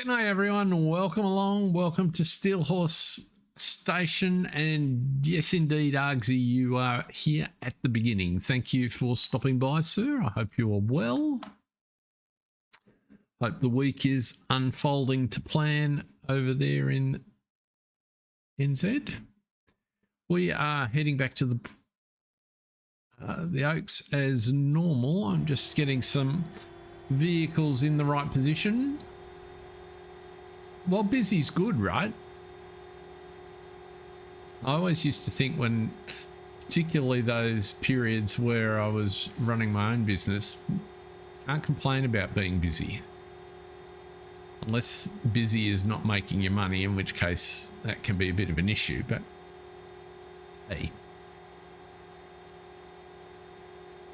G'day everyone, welcome along, welcome to Steel Horse Station, and yes indeed Argsy, you are here at the beginning. Thank you for stopping by, sir. I hope you are well. Hope the week is unfolding to plan over there in NZ. We are heading back to the Oaks as normal. I'm just getting some vehicles in the right position. Well, busy's good, right? I always used to think when, particularly those periods where I was running my own business, can't complain about being busy. Unless busy is not making you money, in which case that can be a bit of an issue, but hey.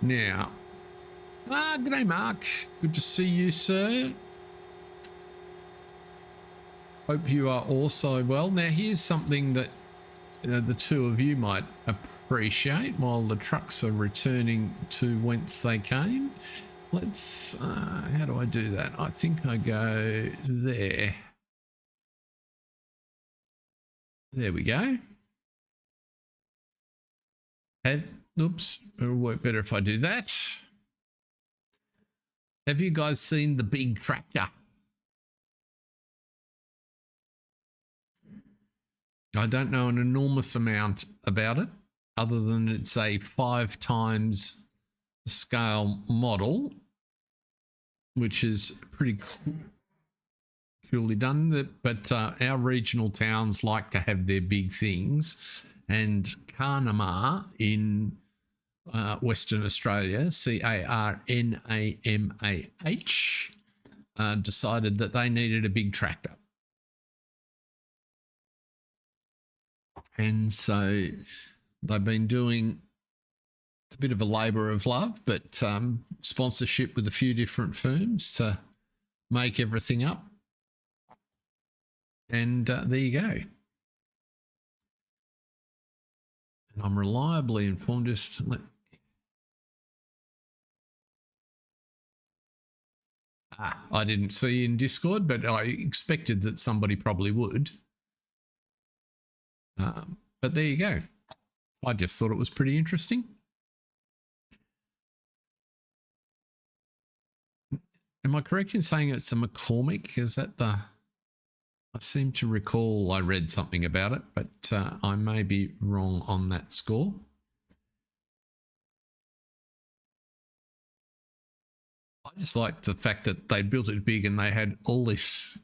Now, g'day Mark, good to see you, sir. Hope you are also well. Now, here's something that the two of you might appreciate while the trucks are returning to whence they came. Let's, how do I do that? I think I go there. There we go. Oops, it'll work better if I do that. Have you guys seen the big tractor? I don't know an enormous amount about it, other than it's a 5 times scale model, which is pretty coolly done. But our regional towns like to have their big things, and Carnamah in Western Australia, Carnamah, decided that they needed a big tractor. And so they've been doing, it's a bit of a labour of love, but sponsorship with a few different firms to make everything up. And there you go. And I'm reliably informed, I didn't see in Discord, but I expected that somebody probably would. But there you go. I just thought it was pretty interesting. Am I correct in saying it's a McCormick? Is that the... I seem to recall I read something about it, but I may be wrong on that score. I just like the fact that they built it big and they had all this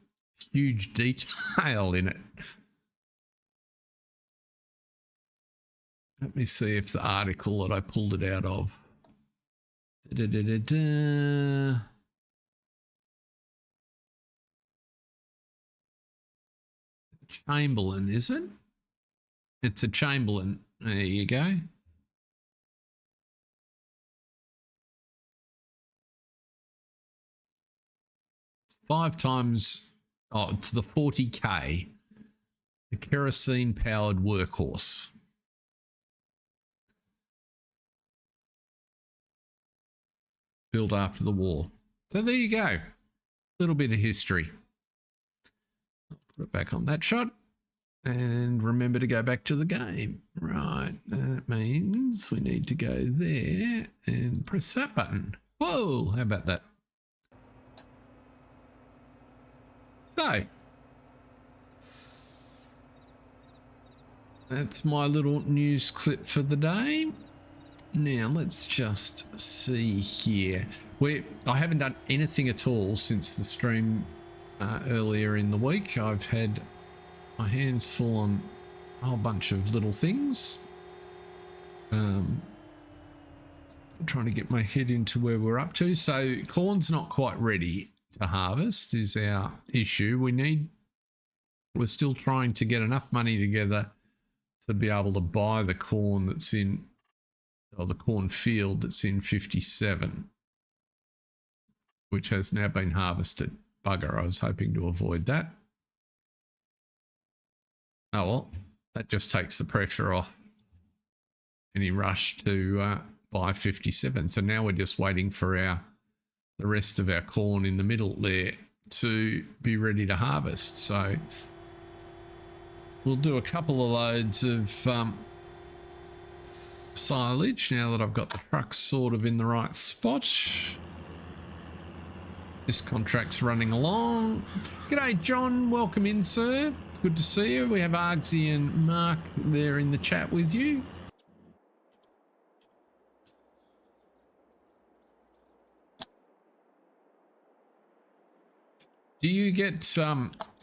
huge detail in it. Let me see if the article that I pulled it out of. Chamberlain, is it? It's a Chamberlain. There you go. It's 5 times, oh, it's the 40K. The kerosene-powered workhorse. Built after the war. So there you go. Little bit of history. I'll put it back on that shot. And remember to go back to the game. Right. That means we need to go there and press that button. Whoa, how about that? So. That's my little news clip for the day. Now, let's just see here. I haven't done anything at all since the stream earlier in the week. I've had my hands full on a whole bunch of little things. I'm trying to get my head into where we're up to. So corn's not quite ready to harvest is our issue. We're still trying to get enough money together to be able to buy the corn that's in, or the cornfield that's in 57, which has now been harvested. Bugger, I was hoping to avoid that. Oh well, that just takes the pressure off any rush to buy 57. So now we're just waiting for the rest of our corn in the middle there to be ready to harvest. So we'll do a couple of loads of silage now that I've got the trucks sort of in the right spot. This contract's running along. G'day, John. Welcome in, sir. Good to see you. We have Argsy and Mark there in the chat with you. Do you get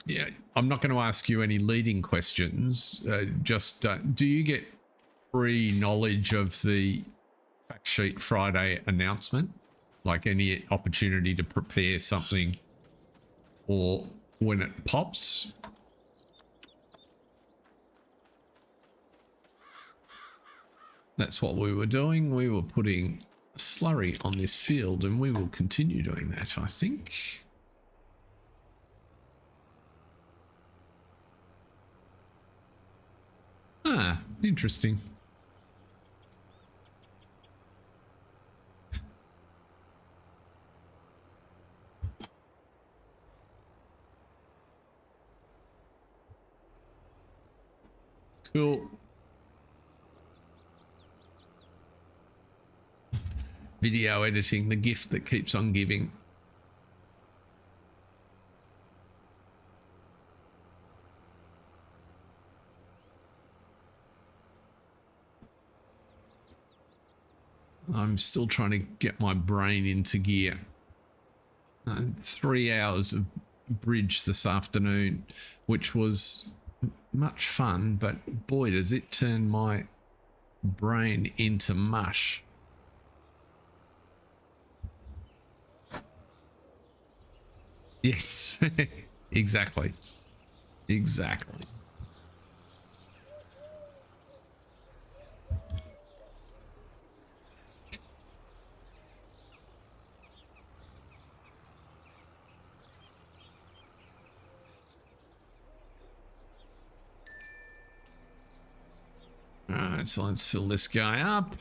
yeah, I'm not going to ask you any leading questions. Do you get free knowledge of the Fact Sheet Friday announcement? Like any opportunity to prepare something for when it pops? That's what we were doing. We were putting slurry on this field, and we will continue doing that, I think. Ah, interesting. Cool. Video editing, the gift that keeps on giving. I'm still trying to get my brain into gear. 3 hours of bridge this afternoon, which was much fun, but boy, does it turn my brain into mush. Yes, exactly. Exactly. All right, so let's fill this guy up.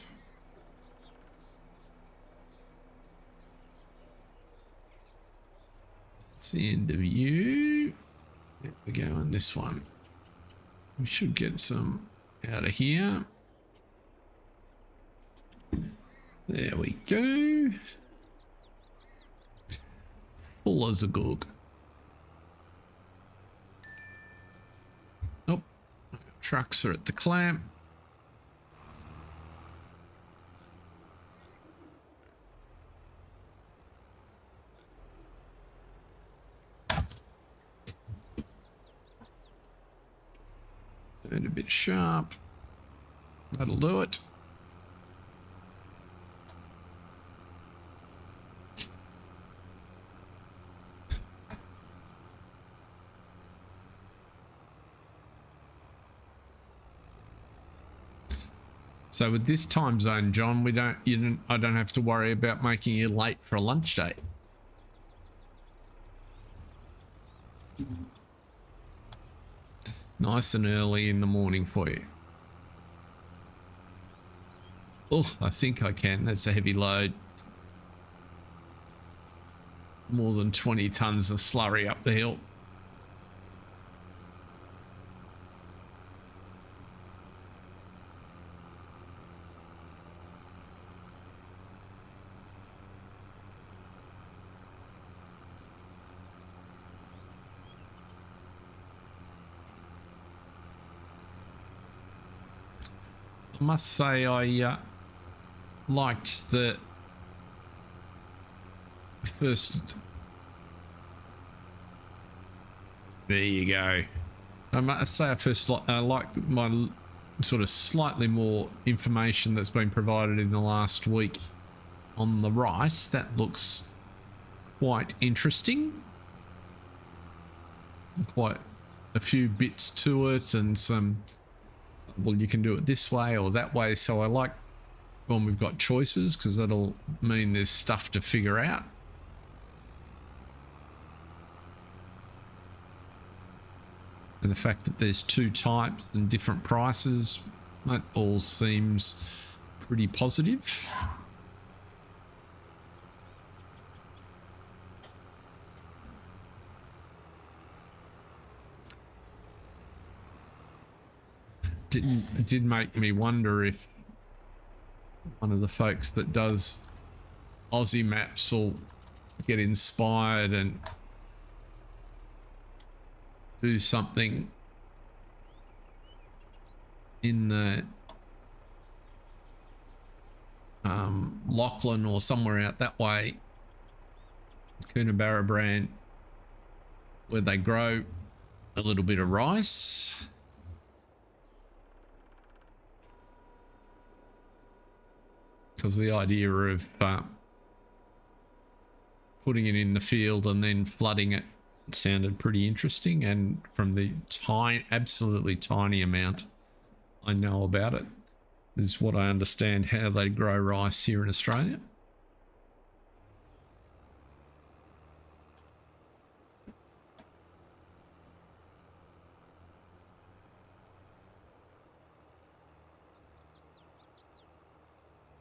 That's the end of you. There we go on this one. We should get some out of here. There we go. Full as a goog. Oh, trucks are at the clamp. Turn a bit sharp. That'll do it. So with this time zone, John, I don't have to worry about making you late for a lunch date. Nice and early in the morning for you. Oh, I think I can. That's a heavy load. More than 20 tons of slurry up the hill. I must say I liked the first. There you go. I must say I liked my sort of slightly more information that's been provided in the last week on the rice. That looks quite interesting. Quite a few bits to it and some, well, you can do it this way or that way. So I like when we've got choices because that'll mean there's stuff to figure out. And the fact that there's two types and different prices, that all seems pretty positive. it did make me wonder if one of the folks that does Aussie maps will get inspired and do something in the Lachlan or somewhere out that way, Coonabarra brand, where they grow a little bit of rice. Because the idea of putting it in the field and then flooding it sounded pretty interesting, and from the absolutely tiny amount I know about it is what I understand how they grow rice here in Australia.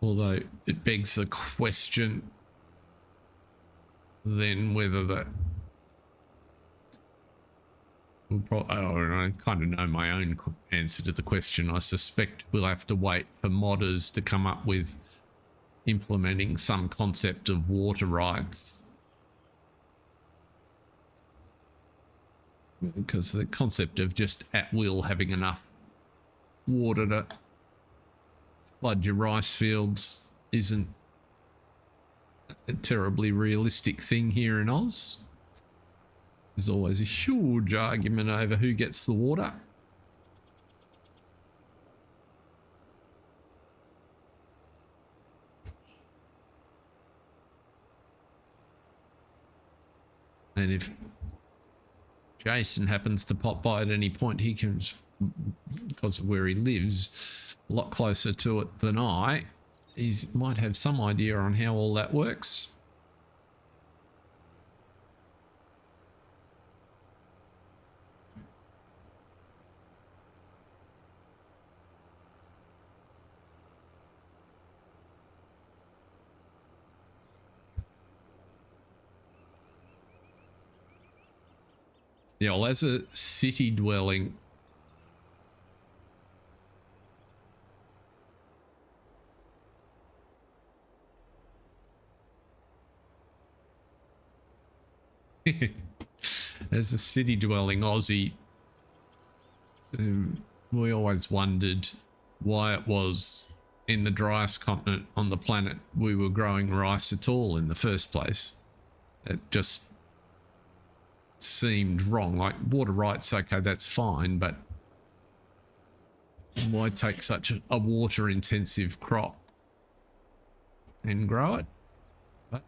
Although it begs the question then whether that I kind of know my own answer to the question. I suspect we'll have to wait for modders to come up with implementing some concept of water rights. Because the concept of just at will having enough water to flood your rice fields isn't a terribly realistic thing here in Oz. There's always a huge argument over who gets the water. And if Jason happens to pop by at any point, he can, because of where he lives, a lot closer to it than I, he might have some idea on how all that works. Yeah, well, as a city dwelling, as a city dwelling Aussie, we always wondered why it was in the driest continent on the planet we were growing rice at all in the first place. It just seemed wrong. Like, water rights, okay, that's fine, but why take such a water intensive crop and grow it? But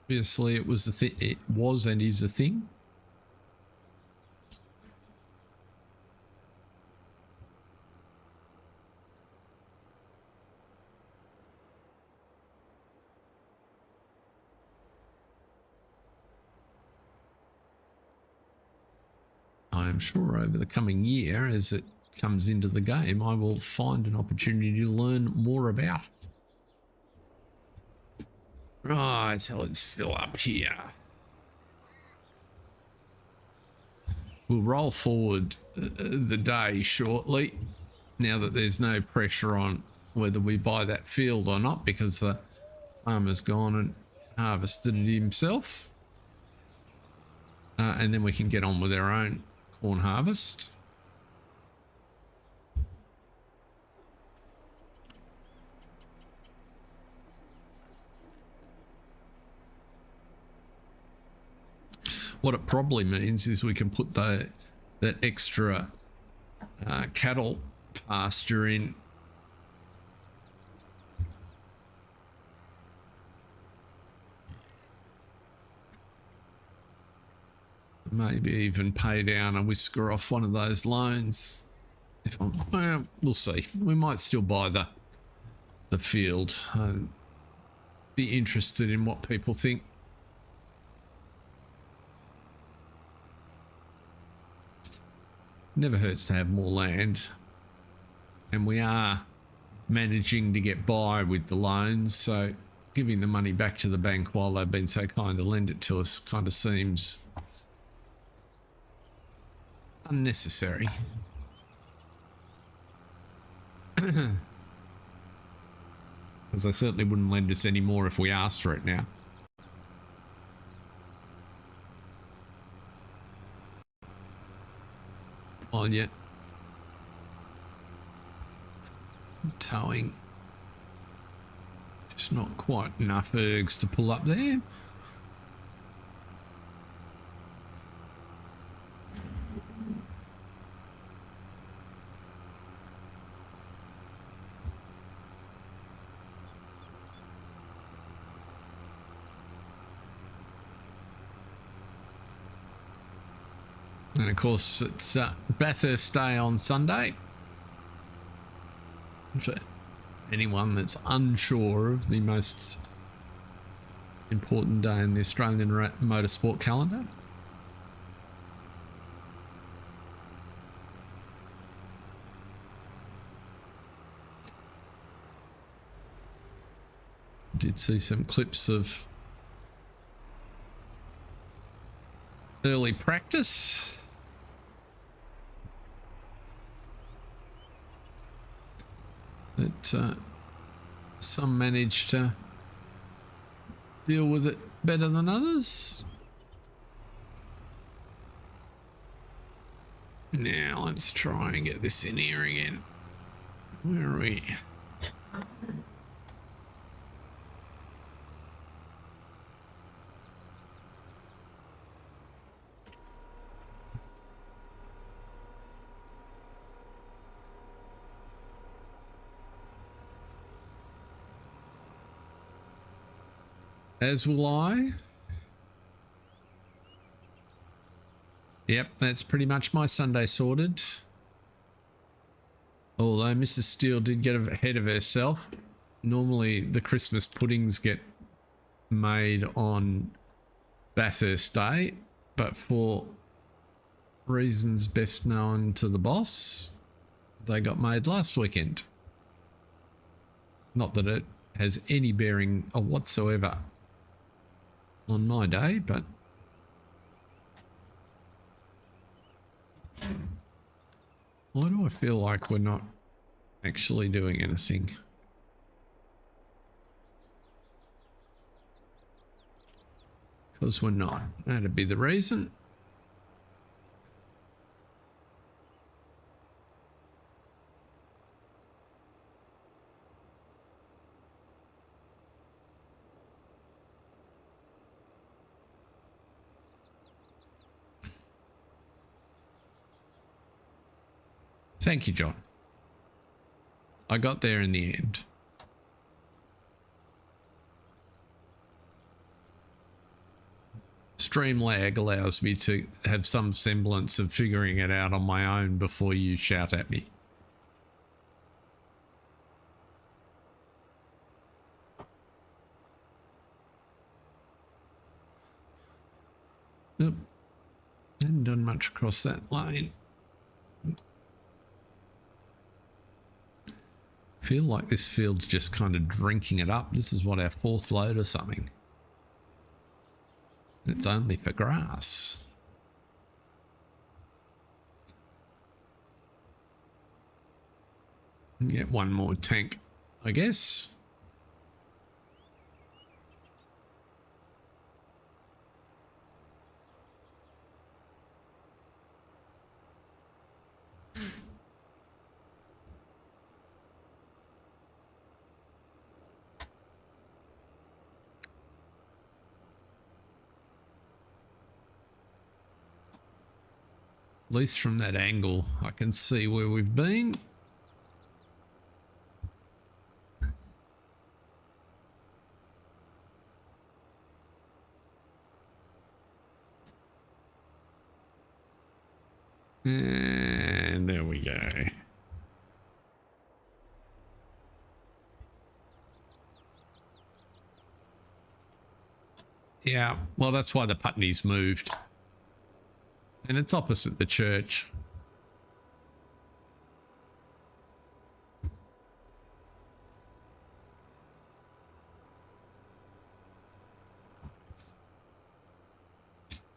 obviously it was it was and is a thing. I am sure over the coming year, as it comes into the game, I will find an opportunity to learn more about it. Right, so let's fill up here. We'll roll forward the day shortly, now that there's no pressure on whether we buy that field or not, because the farmer's gone and harvested it himself. And then we can get on with our own corn harvest. What it probably means is we can put that extra cattle pasture in. Maybe even pay down a whisker off one of those loans. If I'm, well, we'll see. We might still buy the field. I'd be interested in what people think. Never hurts to have more land, and we are managing to get by with the loans, so giving the money back to the bank while they've been so kind to lend it to us kind of seems unnecessary. Because they certainly wouldn't lend us any more if we asked for it now. On yet. Towing. It's not quite enough ergs to pull up there. And of course, it's Bathurst Day on Sunday. For anyone that's unsure of the most important day in the Australian motorsport calendar. Did see some clips of early practice. That some managed to deal with it better than others. Now let's try and get this in here again. Where are we? As will I. Yep, that's pretty much my Sunday sorted. Although Mrs. Steele did get ahead of herself. Normally the Christmas puddings get made on Bathurst Day, but for reasons best known to the boss, they got made last weekend. Not that it has any bearing whatsoever on my day, but why do I feel like we're not actually doing anything? Because we're not. That'd be the reason. Thank you, John. I got there in the end. Stream lag allows me to have some semblance of figuring it out on my own before you shout at me. Oop. Hadn't done much across that lane. Feel like this field's just kind of drinking it up. This is what, our fourth load or something. It's only for grass. Get one more tank, I guess. At least from that angle, I can see where we've been. And there we go. Yeah, well, that's why the Putney's moved. And it's opposite the church.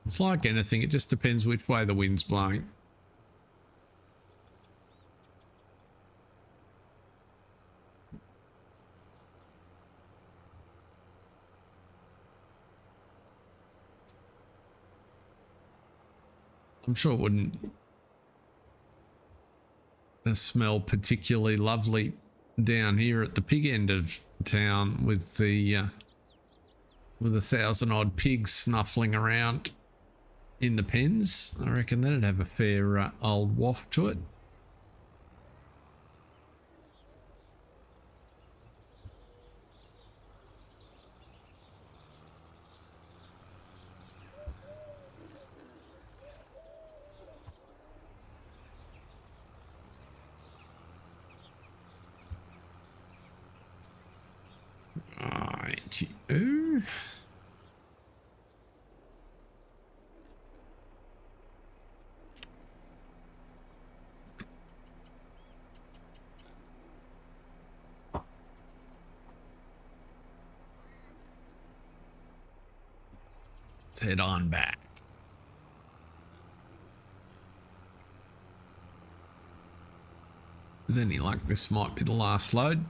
It's like anything, it just depends which way the wind's blowing. I'm sure it wouldn't smell particularly lovely down here at the pig end of town with the with 1,000 odd pigs snuffling around in the pens. I reckon that'd have a fair old waft to it. Right. Ooh. Let's head on back. With any luck, this might be the last load.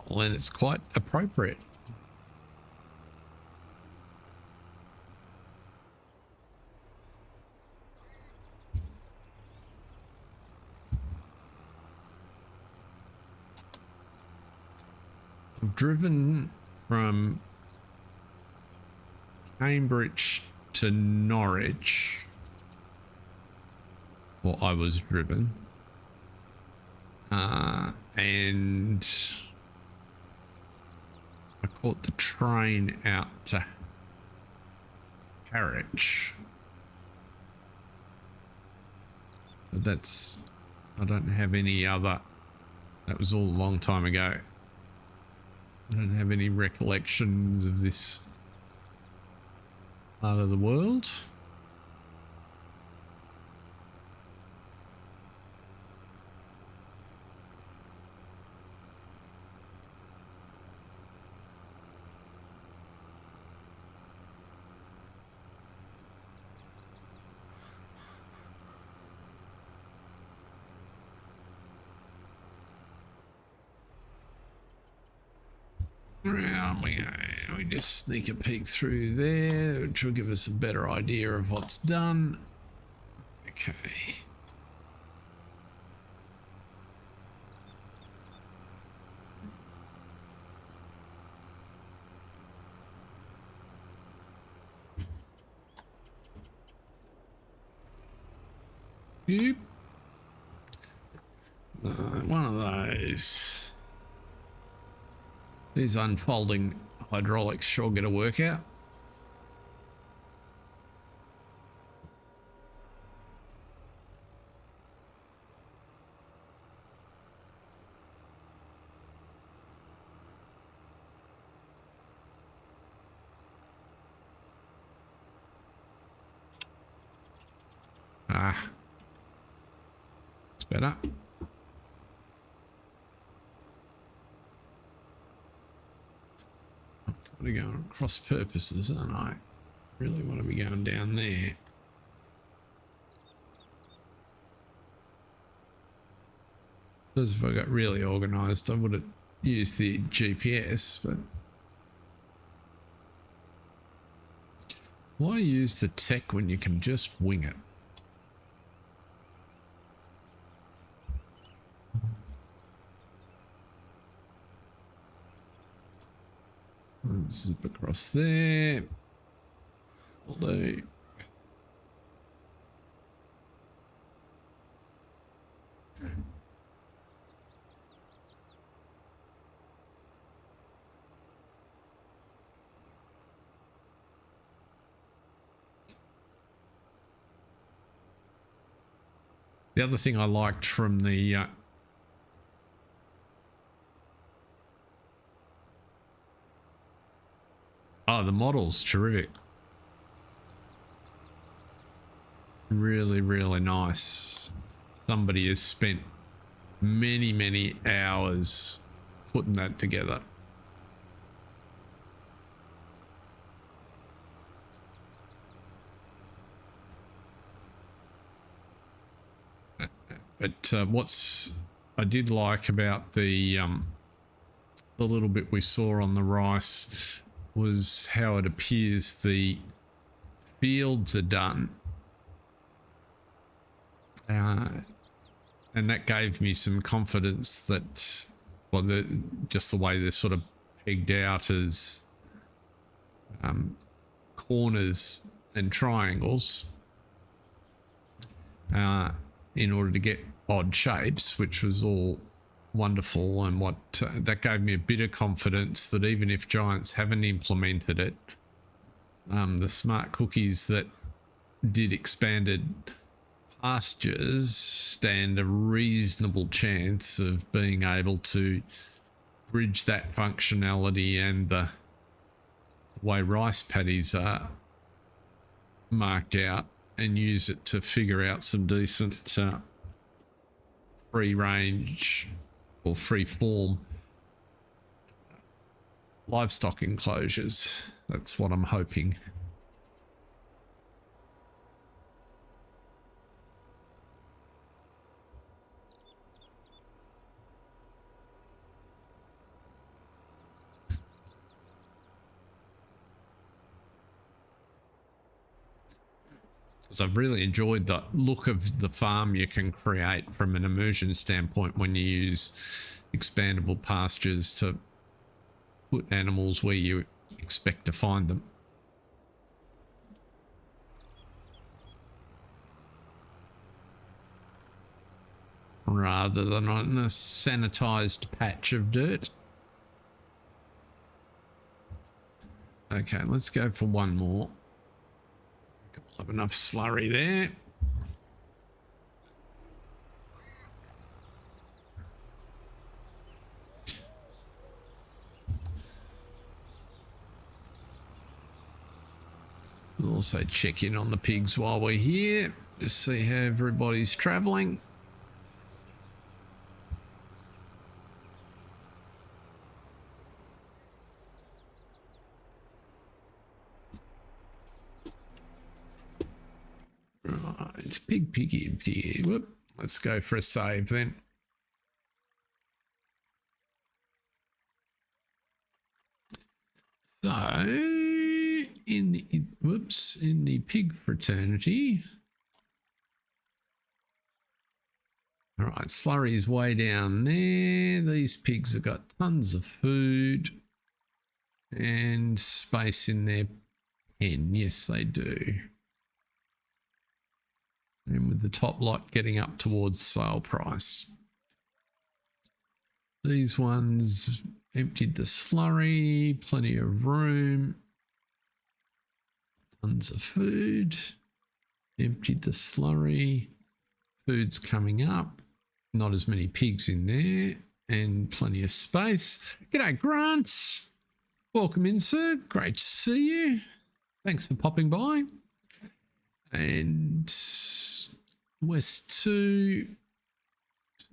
Well, then it's quite appropriate. I've driven from Cambridge to Norwich. Well, I was driven. And I caught the train out to Harwich. But that's, I don't have any other, that was all a long time ago. I don't have any recollections of this part of the world. Around we just sneak a peek through there, which will give us a better idea of what's done. Okay. Yep. One of those. These unfolding hydraulics sure get a workout. Ah, it's better. I'm going to go cross purposes, aren't I? Really want to be going down there. Because if I got really organised, I would have used the GPS, but why use the tech when you can just wing it? Let's zip across there. Although the other thing I liked from the the model's terrific. Really, really nice. Somebody has spent many hours putting that together. But what's I did like about the little bit we saw on the rice was how it appears the fields are done. And that gave me some confidence that, well, just the way they're sort of pegged out as corners and triangles in order to get odd shapes, which was all wonderful. And what that gave me a bit of confidence that even if Giants haven't implemented it, the smart cookies that did expanded pastures stand a reasonable chance of being able to bridge that functionality and the way rice paddies are marked out and use it to figure out some decent free range or free form livestock enclosures. That's what I'm hoping. I've really enjoyed the look of the farm you can create from an immersion standpoint when you use expandable pastures to put animals where you expect to find them. Rather than on a sanitized patch of dirt. Okay, let's go for one more. Have enough slurry there. We'll also check in on the pigs while we're here to see how everybody's traveling. Right, piggy. Whoop. Let's go for a save then. So, in the pig fraternity. All right, slurry's way down there. These pigs have got tons of food and space in their pen. Yes, they do. And with the top lot getting up towards sale price. These ones emptied the slurry, plenty of room, tons of food, emptied the slurry, food's coming up, not as many pigs in there, and plenty of space. G'day, Grant. Welcome in, sir. Great to see you. Thanks for popping by. And West 2,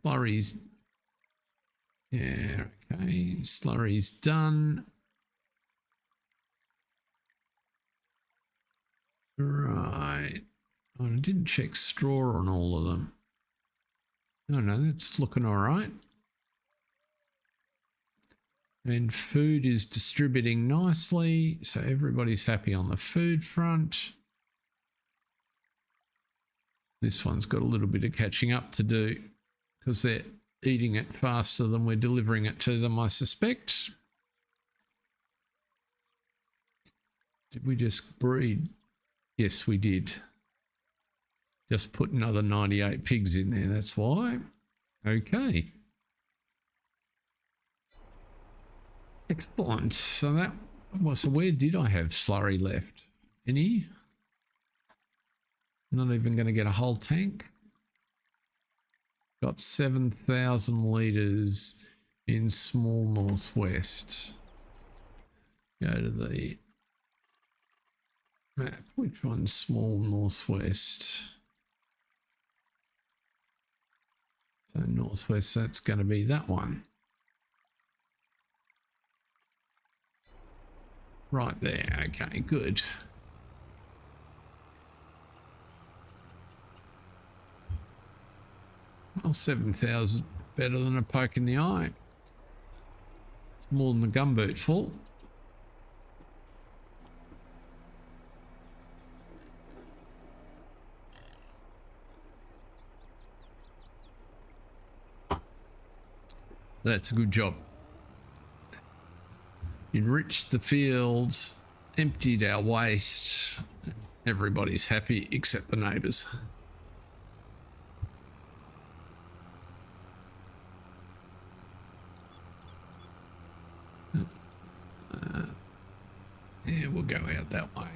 slurry's, yeah, okay, slurry's done. Right. Oh, I didn't check straw on all of them. Oh no, that's looking all right. And food is distributing nicely, so everybody's happy on the food front. This one's got a little bit of catching up to do because they're eating it faster than we're delivering it to them, I suspect. Did we just breed? Yes, we did. Just put another 98 pigs in there, that's why. Okay. Excellent. So that was, so where did I have slurry left? Any? Not even going to get a whole tank. Got 7,000 litres in small northwest. Go to the map. Which one's small northwest? So northwest, that's going to be that one. Right there. Okay, good. Well, 7,000 better than a poke in the eye. It's more than the gumboot full. That's a good job. Enriched the fields, emptied our waste. Everybody's happy except the neighbours. Yeah, we'll go out that way.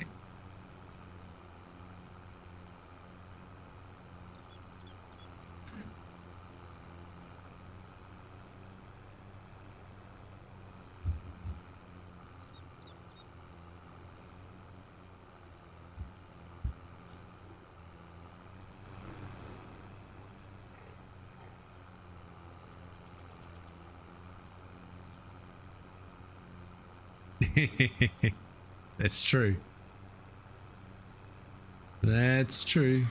That's true. That's true.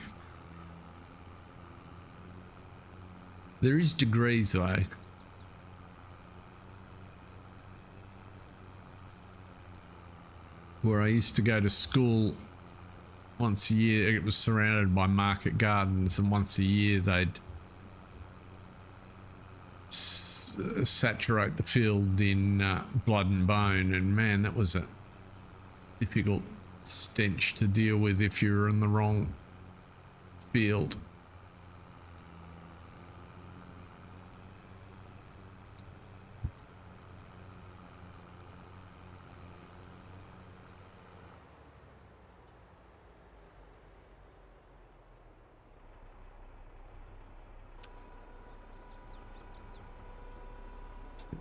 There is degrees though. Where I used to go to school once a year, it was surrounded by market gardens, and once a year they'd saturate the field in blood and bone, and man, that was a difficult stench to deal with if you were in the wrong field.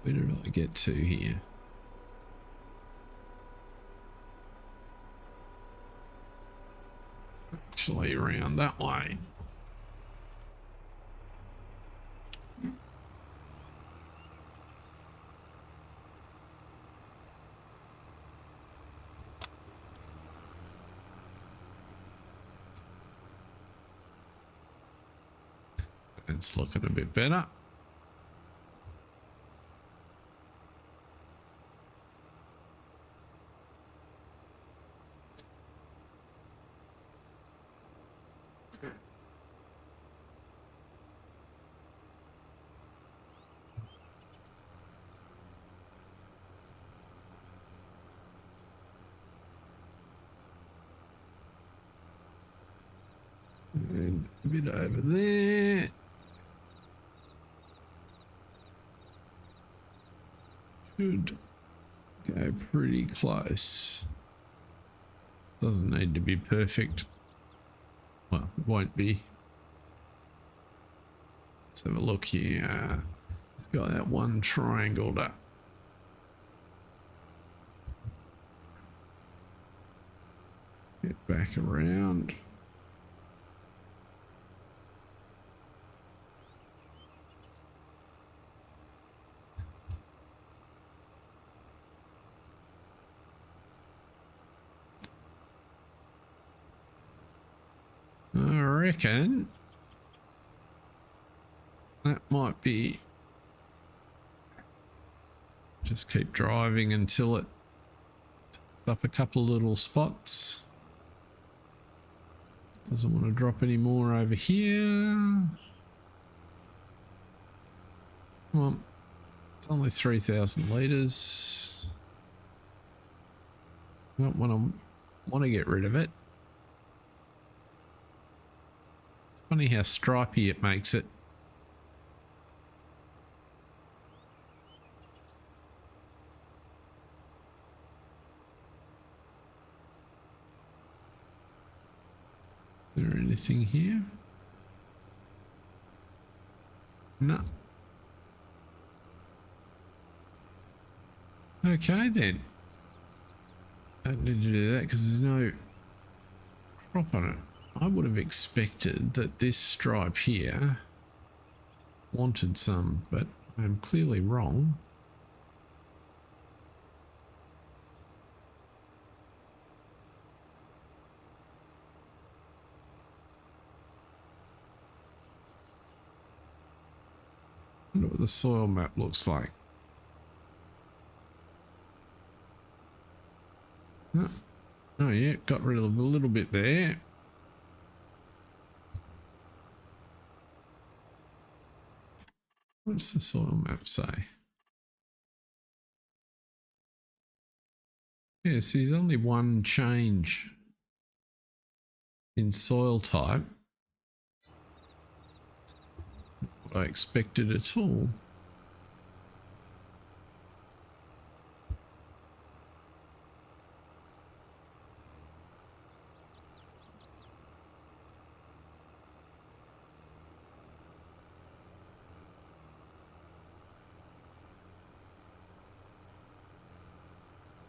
Where did I get to here? Actually around that way. It's looking a bit better. And a bit over there. Should go pretty close. Doesn't need to be perfect. Well, it won't be. Let's have a look here. It's got that one triangled up. Get back around. I reckon that might be. Just keep driving until it up a couple of little spots. Doesn't want to drop any more over here. Come on. It's only 3,000 litres. I don't want to get rid of it. It's funny how stripy it makes it. Is there anything here? No. Okay then. Don't need to do that because there's no crop on it. I would have expected that this stripe here wanted some, but I'm clearly wrong. I wonder what the soil map looks like. Oh yeah, got rid of a little bit there. What does the soil map say? Yes, there's only one change in soil type. What I expected at all.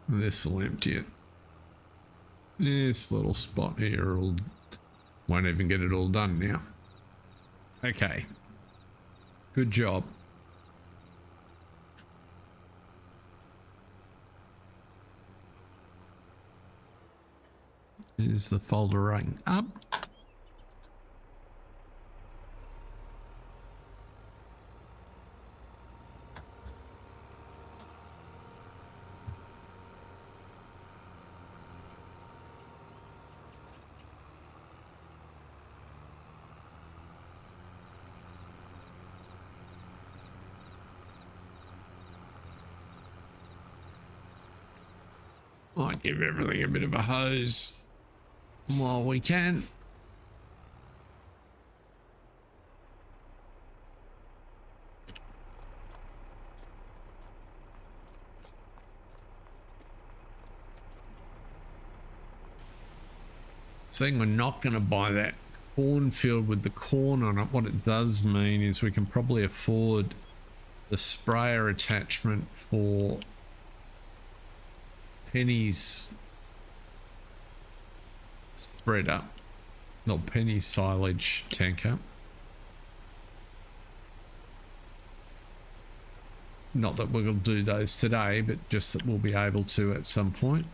This will empty it. This little spot here won't even get it all done now. Okay. Good job. There's the foldering up. Might give everything a bit of a hose while we can. Saying we're not going to buy that cornfield with the corn on it, what it does mean is we can probably afford the sprayer attachment for Penny's spreader, not Penny's silage tanker. Not that we'll do those today, but just that we'll be able to at some point.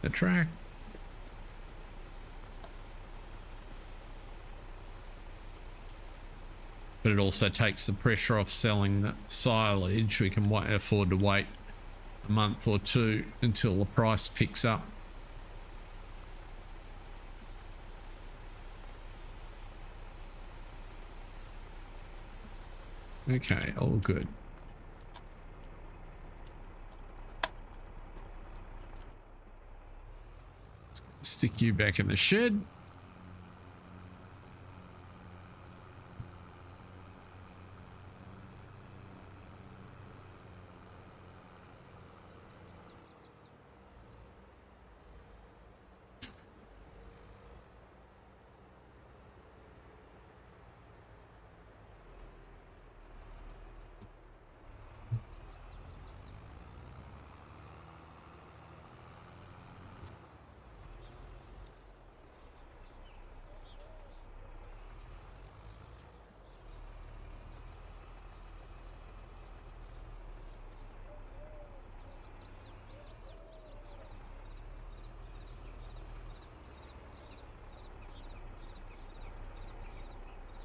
The track. But it also takes the pressure off selling the silage. We can afford to wait a month or two until the price picks up. Okay, all good. Stick you back in the shed.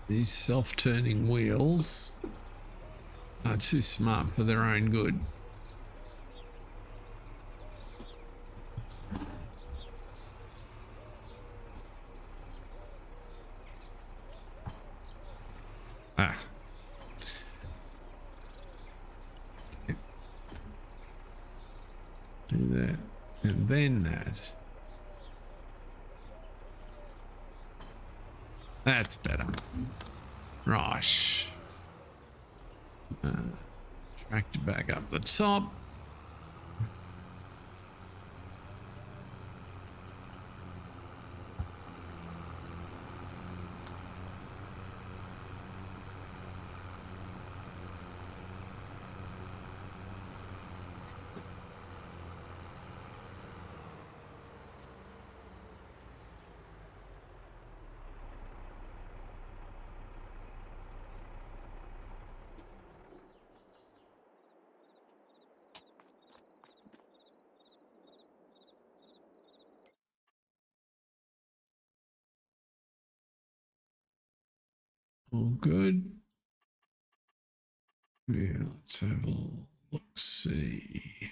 These self-turning wheels are too smart for their own good. Ah. Do that, and then that. That's better. Right. Tractor back up the top. All good. Yeah, let's have a look, see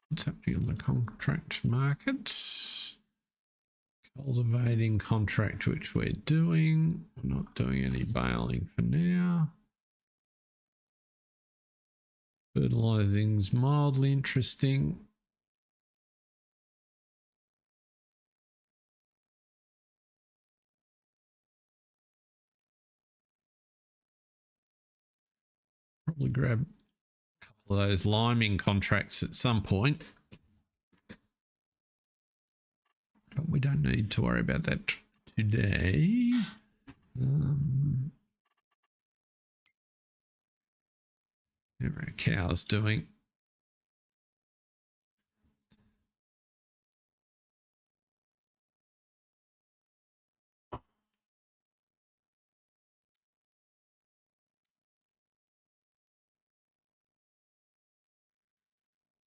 what's happening on the contract market. Cultivating contract, which we're doing. We're not doing any baling for now. Fertilizing's mildly interesting. Probably grab a couple of those liming contracts at some point. But we don't need to worry about that today. How are our cows doing?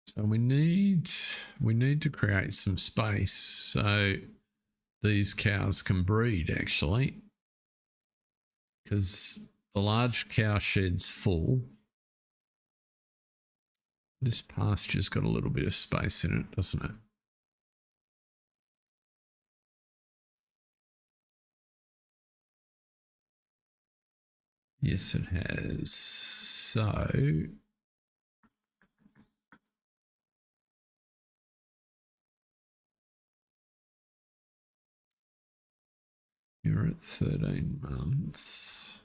So we need to create some space so these cows can breed, actually, because the large cow shed's full. This pasture's got a little bit of space in it, doesn't it? Yes, it has. So you're at 13 months.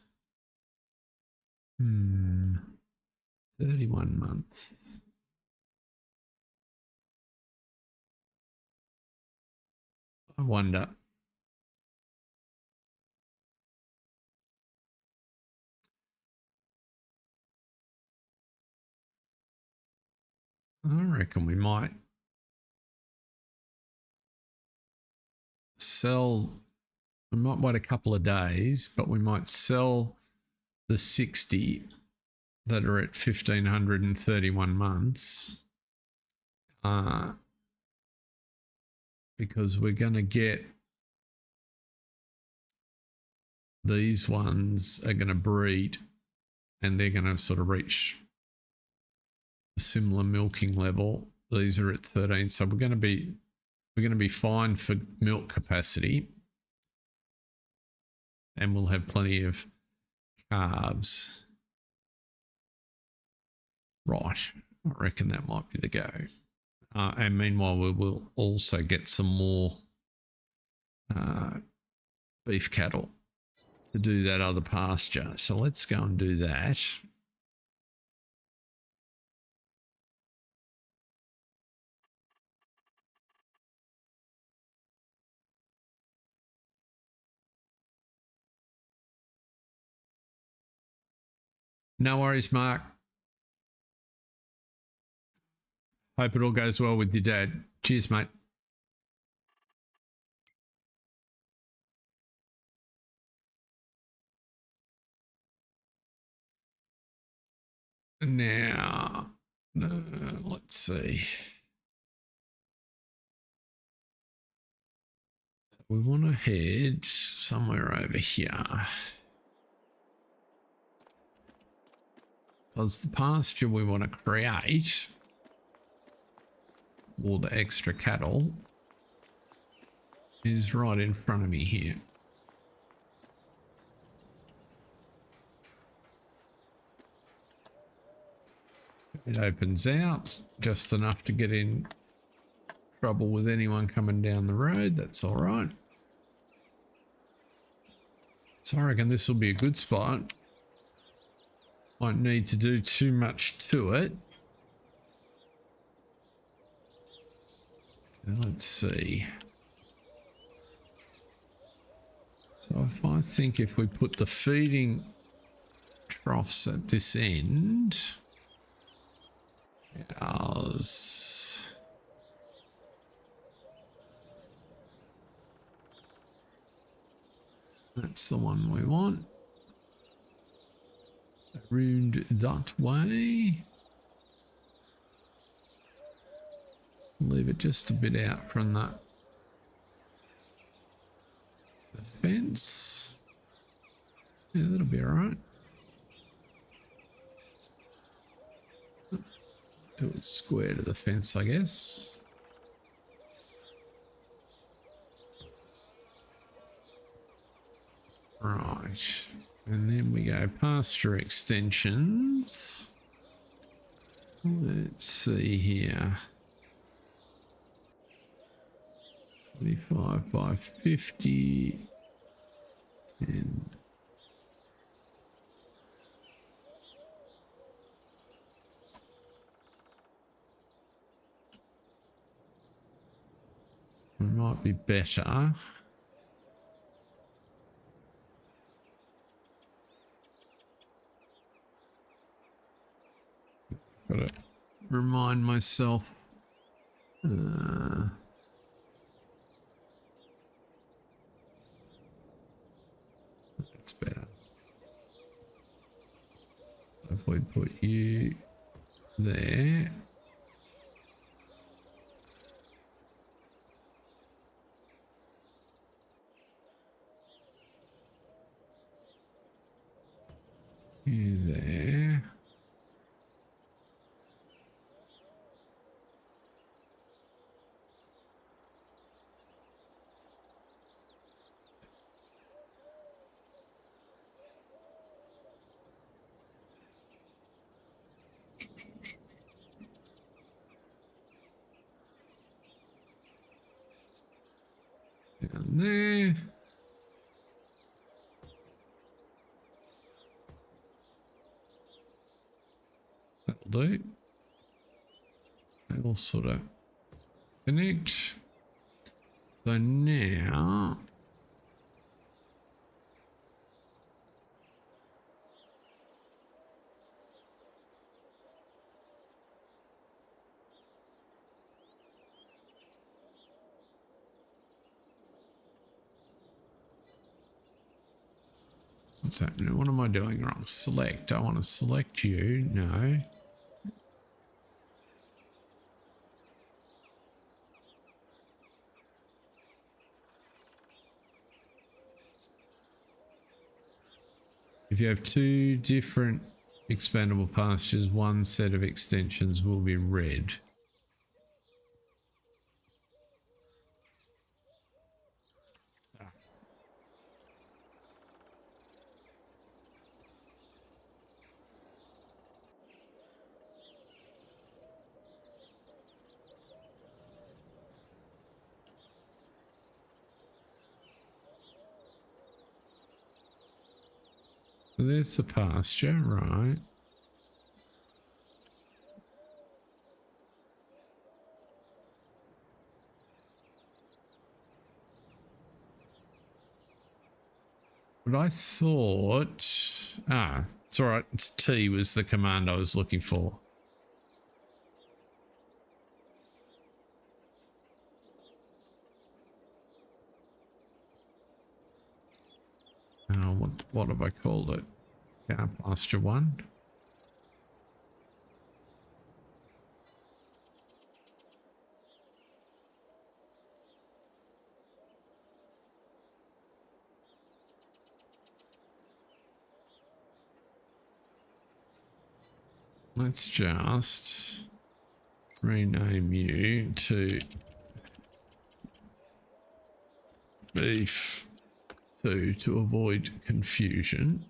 31 months. I wonder. I reckon we might sell. We might wait a couple of days, but we might sell the 60 that are at 1,531 months. Because we're going to get these ones are going to breed and they're going to sort of reach a similar milking level. These are at 13, so we're going to be fine for milk capacity, and we'll have plenty of calves. Right, I reckon that might be the go. And meanwhile, we will also get some more beef cattle to do that other pasture. So let's go and do that. No worries, Mark. Hope it all goes well with your dad. Cheers, mate. Now, let's see. We want to head somewhere over here. Because the pasture we want to create, or the extra cattle, is right in front of me here. It opens out just enough to get in trouble with anyone coming down the road. That's all right. So I reckon this will be a good spot. Won't need to do too much to it. So let's see. So if we put the feeding troughs at this end, that's the one we want. Around that way. Leave it just a bit out from the fence. Yeah, that'll be all right. Do it square to the fence, I guess. Right. And then we go pasture extensions. Let's see here. 25 by 50. 10. It might be better. Got to remind myself. That's better. If we put you there. You there. Down there. That'll do. They all sort of connect. So now what's happening? What am I doing wrong? Select. I want to select you. No. If you have two different expandable pastures, one set of extensions will be red. So there's the pasture, right? But I thought... it's alright. It's T was the command I was looking for. What have I called it? Cow pasture 1. Let's just rename you to beef 2 to avoid confusion.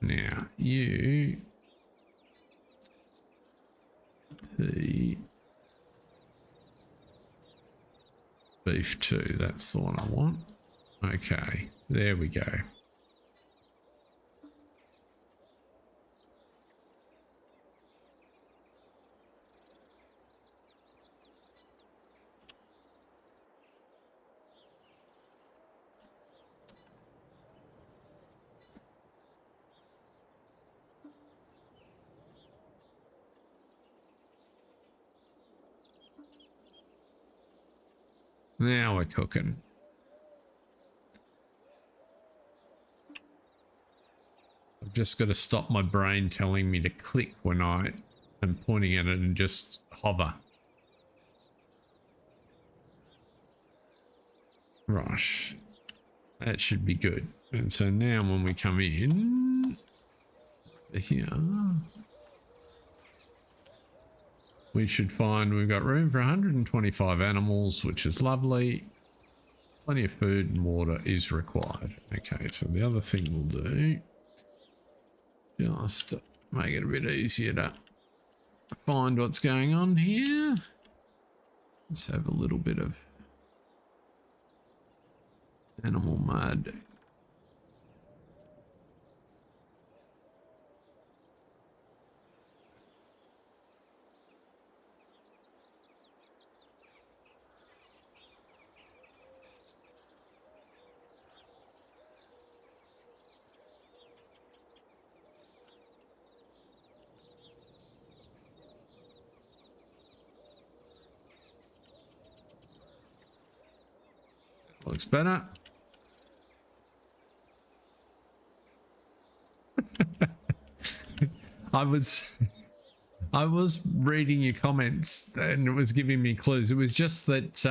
Now you T beef 2, that's the one I want. Okay, there we go. Now we're cooking. I've just got to stop my brain telling me to click when I am pointing at it and just hover. Right. That should be good. And so now when we come in here, we should find we've got room for 125 animals, which is lovely. Plenty of food and water is required. Okay, so the other thing we'll do, just make it a bit easier to find what's going on here. Let's have a little bit of animal mud. Looks better. I was reading your comments and it was giving me clues. It was just that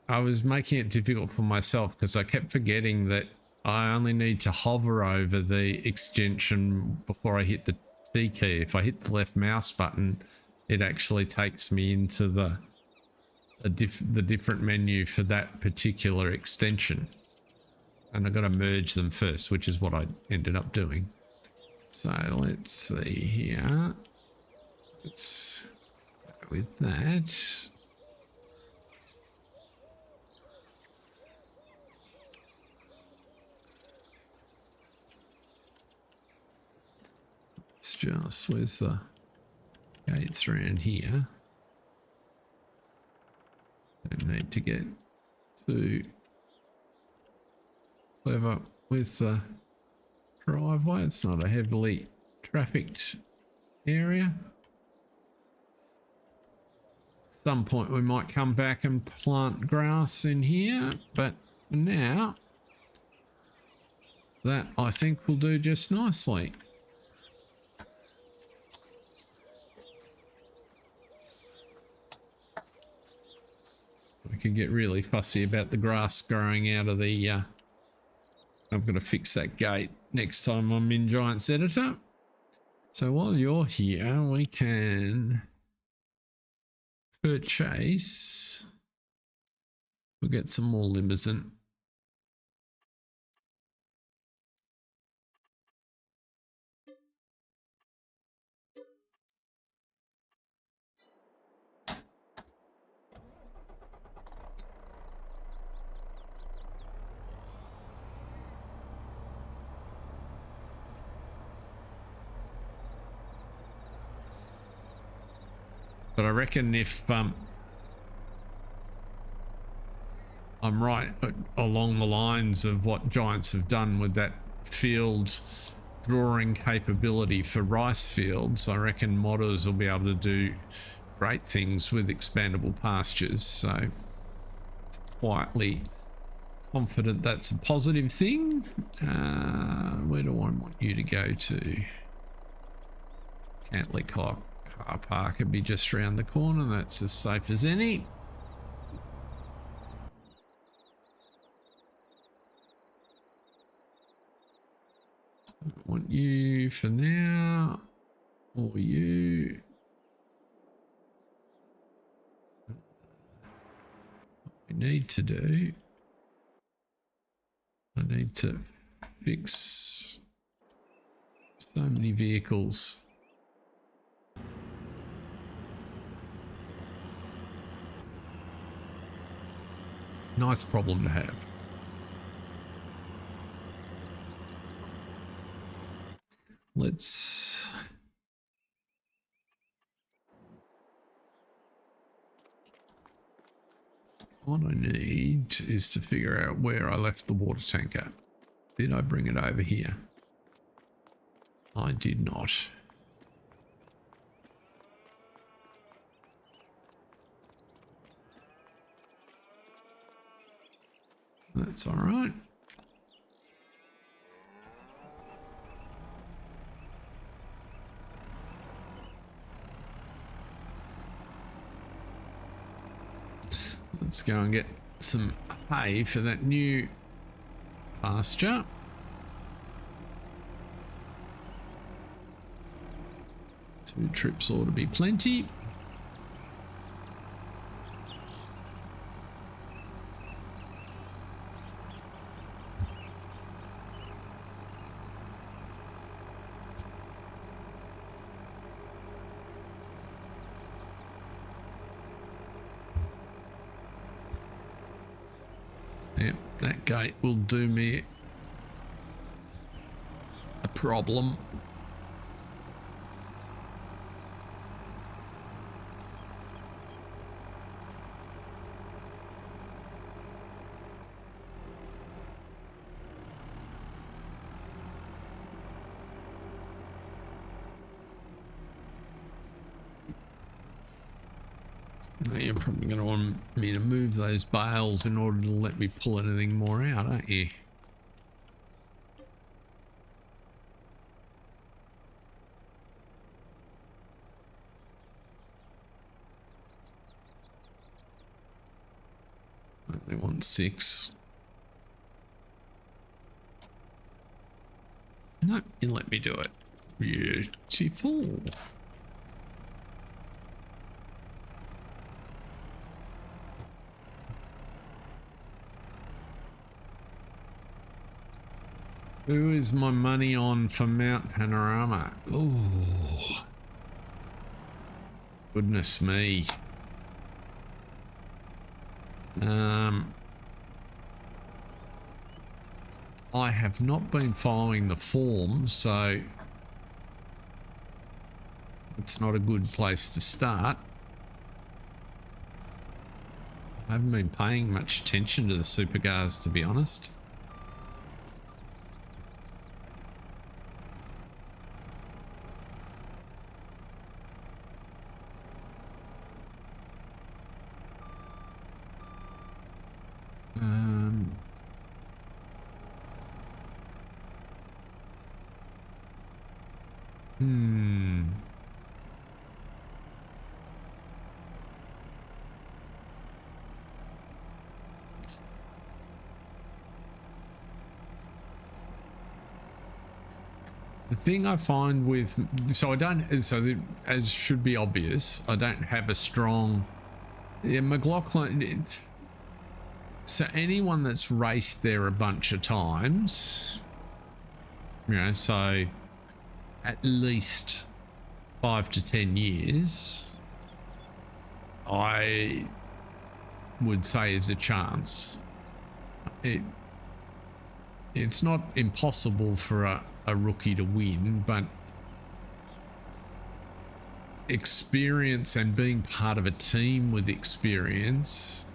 I was making it difficult for myself because I kept forgetting that I only need to hover over the extension before I hit the T key. If I hit the left mouse button, it actually takes me into the different menu for that particular extension. And I've got to merge them first, which is what I ended up doing. So let's see here. Let's go with that. It's just, where's the gates around here? Don't need to get too clever with the driveway. It's not a heavily trafficked area. At some point we might come back and plant grass in here, but for now that I think will do just nicely. I can get really fussy about the grass growing out of the I'm going to fix that gate next time I'm in Giants Editor. So while you're here, we can purchase. We'll get some more limousin. But I reckon if I'm right along the lines of what Giants have done with that field drawing capability for rice fields, I reckon modders will be able to do great things with expandable pastures. So quietly confident that's a positive thing. Where do I want you to go to? Cantley car park would be just around the corner. That's as safe as any. I want you for now, or you. What we need to do, I need to fix so many vehicles. Nice problem to have. Let's what I need is to figure out where I left the water tanker. Did I bring it over here? I did not. That's all right. Let's go and get some hay for that new pasture. Two trips ought to be plenty. Yep, that gate will do me a problem. Now you're probably going to want me to move those bales in order to let me pull anything more out, aren't you? They want 6. No, you let me do it. Beautiful. Who is my money on for Mount Panorama? Oh, goodness me. I have not been following the form, so it's not a good place to start. I haven't been paying much attention to the supercars, to be honest. The thing I find with, as should be obvious, I don't have a strong, McLaughlin, so anyone that's raced there a bunch of times, you know, so at least 5 to 10 years, I would say is a chance. It's not impossible for a rookie to win, but experience and being part of a team with experience,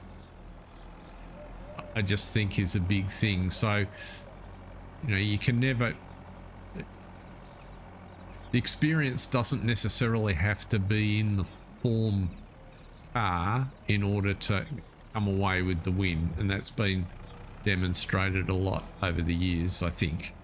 I just think is a big thing. So, you know, you can never, the experience doesn't necessarily have to be in the form car in order to come away with the win, and that's been demonstrated a lot over the years, I think.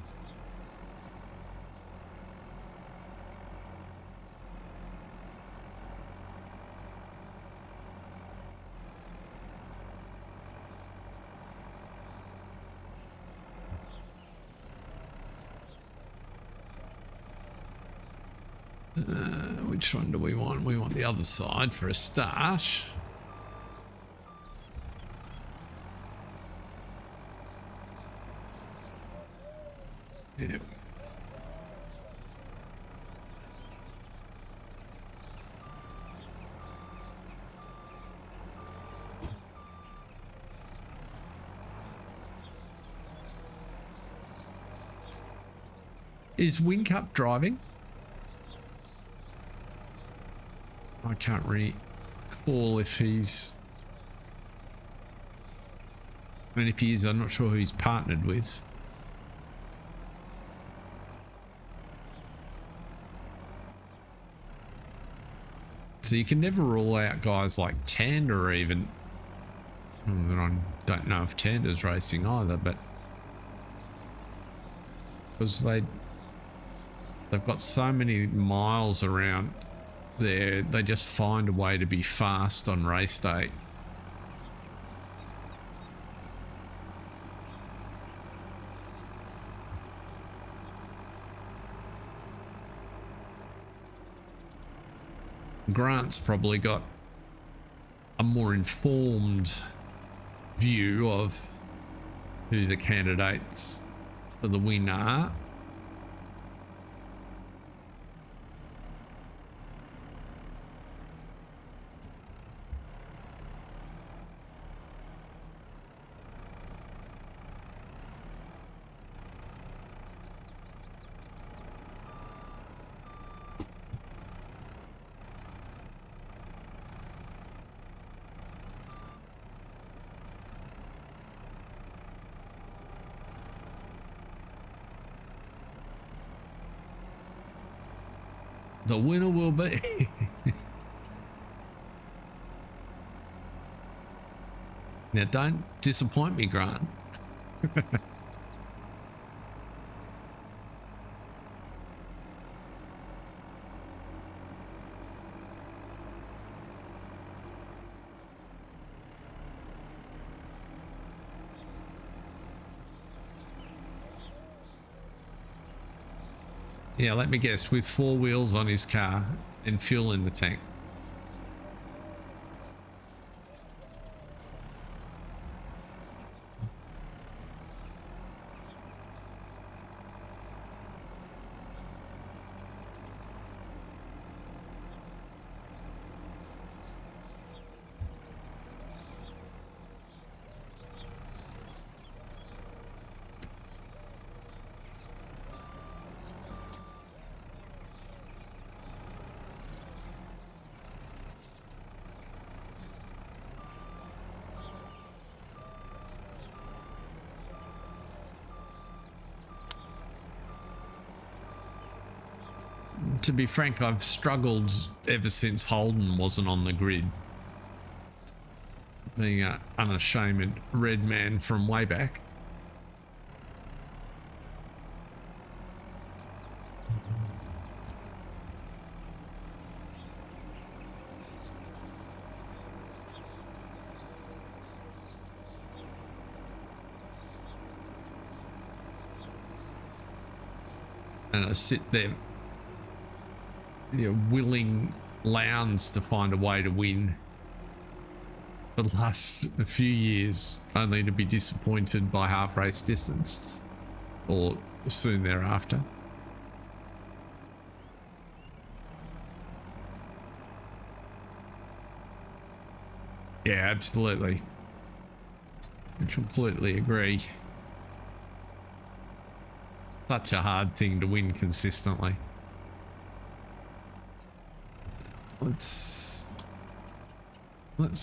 Which one do we want? We want the other side for a start. Yeah. Is Wingcup driving? I can't recall if he's... I mean, if he is, I'm not sure who he's partnered with. So you can never rule out guys like Tander even. I don't know if Tander's racing either, but... because they've got so many miles around there, they just find a way to be fast on race day. Grant's probably got a more informed view of who the candidates for the win are. The winner will be. Now, don't disappoint me, Grant. Yeah, let me guess, with 4 wheels on his car and fuel in the tank. To be frank, I've struggled ever since Holden wasn't on the grid. Being an unashamed red man from way back. And I sit there, willing Lowndes to find a way to win for the last few years, only to be disappointed by half race distance or soon thereafter. Yeah, absolutely. I completely agree. Such a hard thing to win consistently. Let's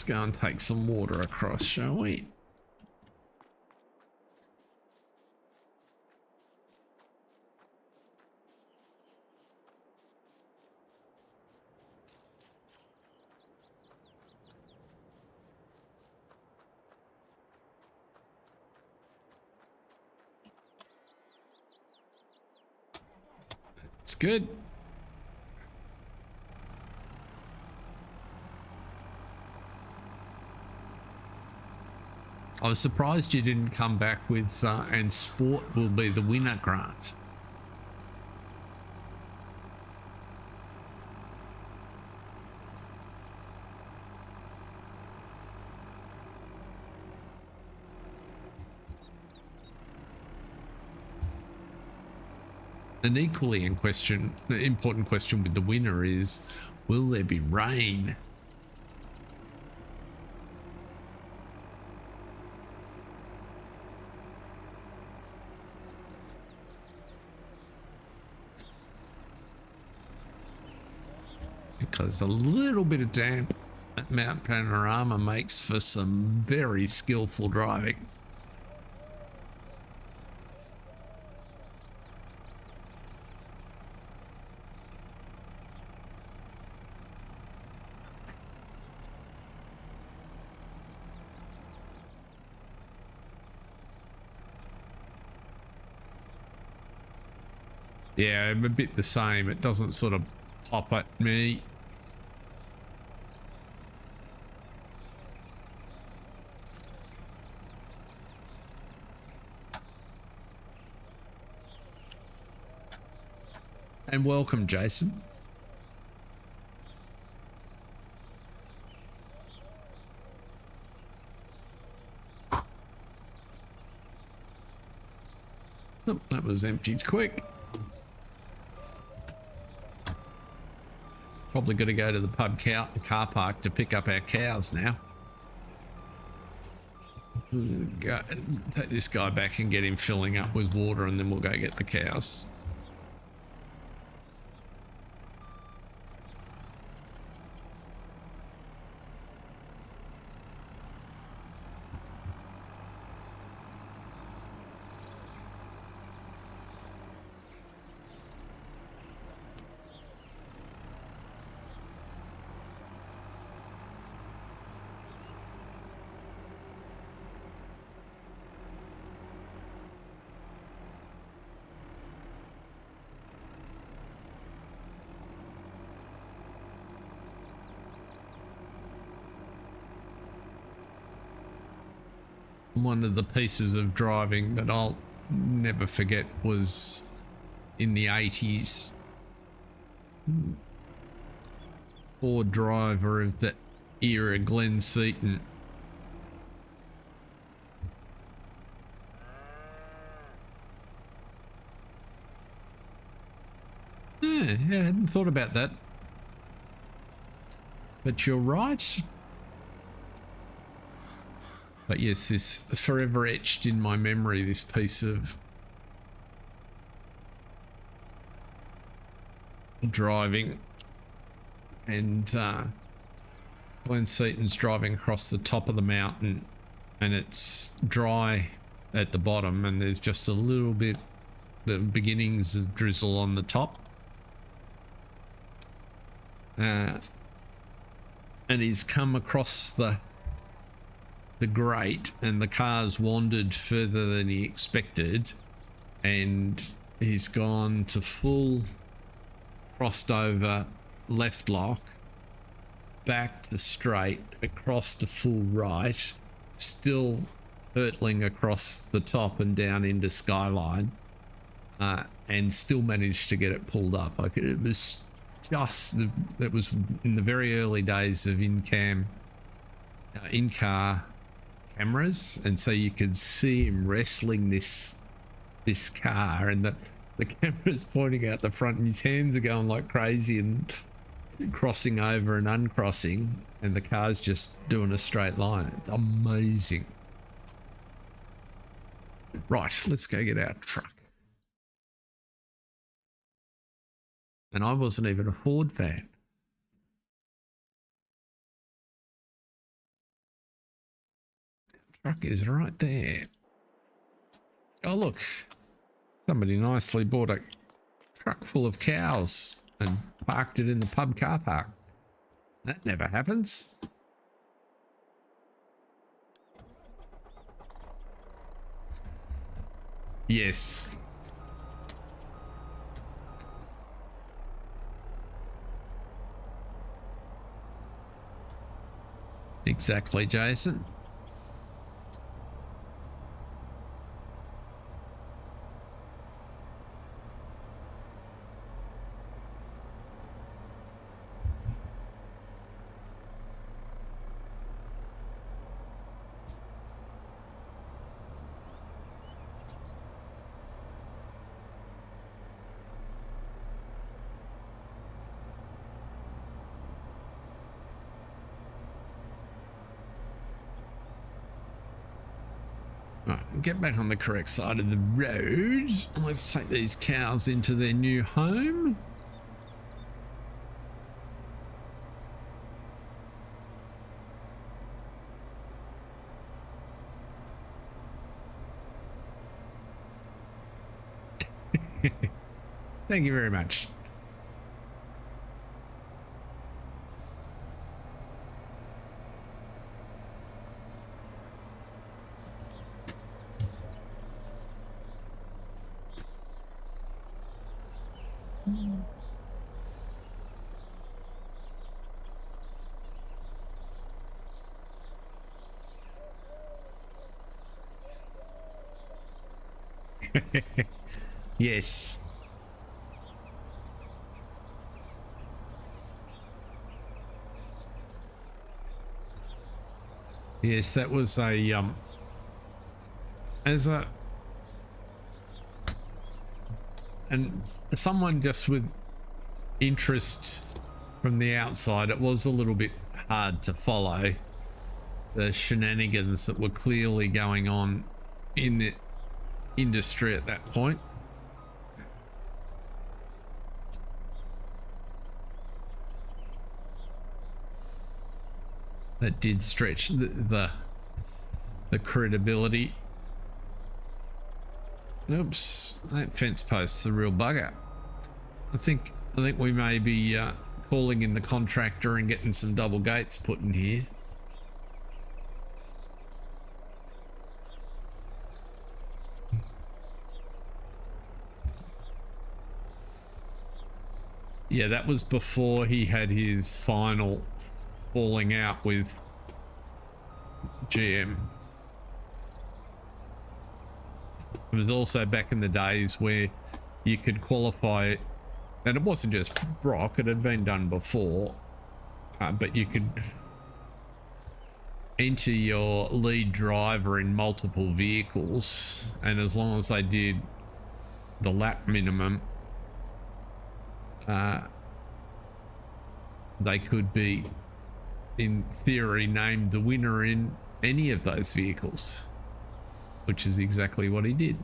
go and take some water across, shall we? It's good. I was surprised you didn't come back with and sport will be the winner, Grant. An equally important question with the winner is, will there be rain? Because a little bit of damp at Mount Panorama makes for some very skillful driving. Yeah, I'm a bit the same. It doesn't sort of pop at me. And welcome, Jason. Oh, that was emptied quick. Probably got to go to the car park to pick up our cows now. Take this guy back and get him filling up with water, and then we'll go get the cows. One of the pieces of driving that I'll never forget was in the 80s. Ford driver of the era, Glenn Seaton. Yeah, I hadn't thought about that. But you're right. But yes, this forever etched in my memory, this piece of driving. And Glenn Seaton's driving across the top of the mountain, and it's dry at the bottom, and there's just a little bit, the beginnings of drizzle on the top. And he's come across the grate, and the car's wandered further than he expected, and he's gone to full crossed over left lock, back to straight, across to full right, still hurtling across the top and down into Skyline, and still managed to get it pulled up. Like, it was just, it was in the very early days of in-car cameras, and so you could see him wrestling this car, and the camera's pointing out the front, and his hands are going like crazy and crossing over and uncrossing, and the car's just doing a straight line. It's amazing. Right, let's go get our truck. And I wasn't even a Ford fan. Truck is right there. Oh, look, somebody nicely bought a truck full of cows and parked it in the pub car park. That never happens. Yes. Exactly, Jason. Get back on the correct side of the road. Let's take these cows into their new home. Thank you very much. Yes. Yes, that was a and someone just with interest from the outside, it was a little bit hard to follow the shenanigans that were clearly going on in the industry at that point. That did stretch the credibility. Oops, that fence post's a real bugger. I think we may be calling in the contractor and getting some double gates put in here. Yeah, that was before he had his final falling out with GM. It was also back in the days where you could qualify, and it wasn't just Brock, it had been done before, but you could enter your lead driver in multiple vehicles, and as long as they did the lap minimum, they could be, in theory, named the winner in any of those vehicles, which is exactly what he did.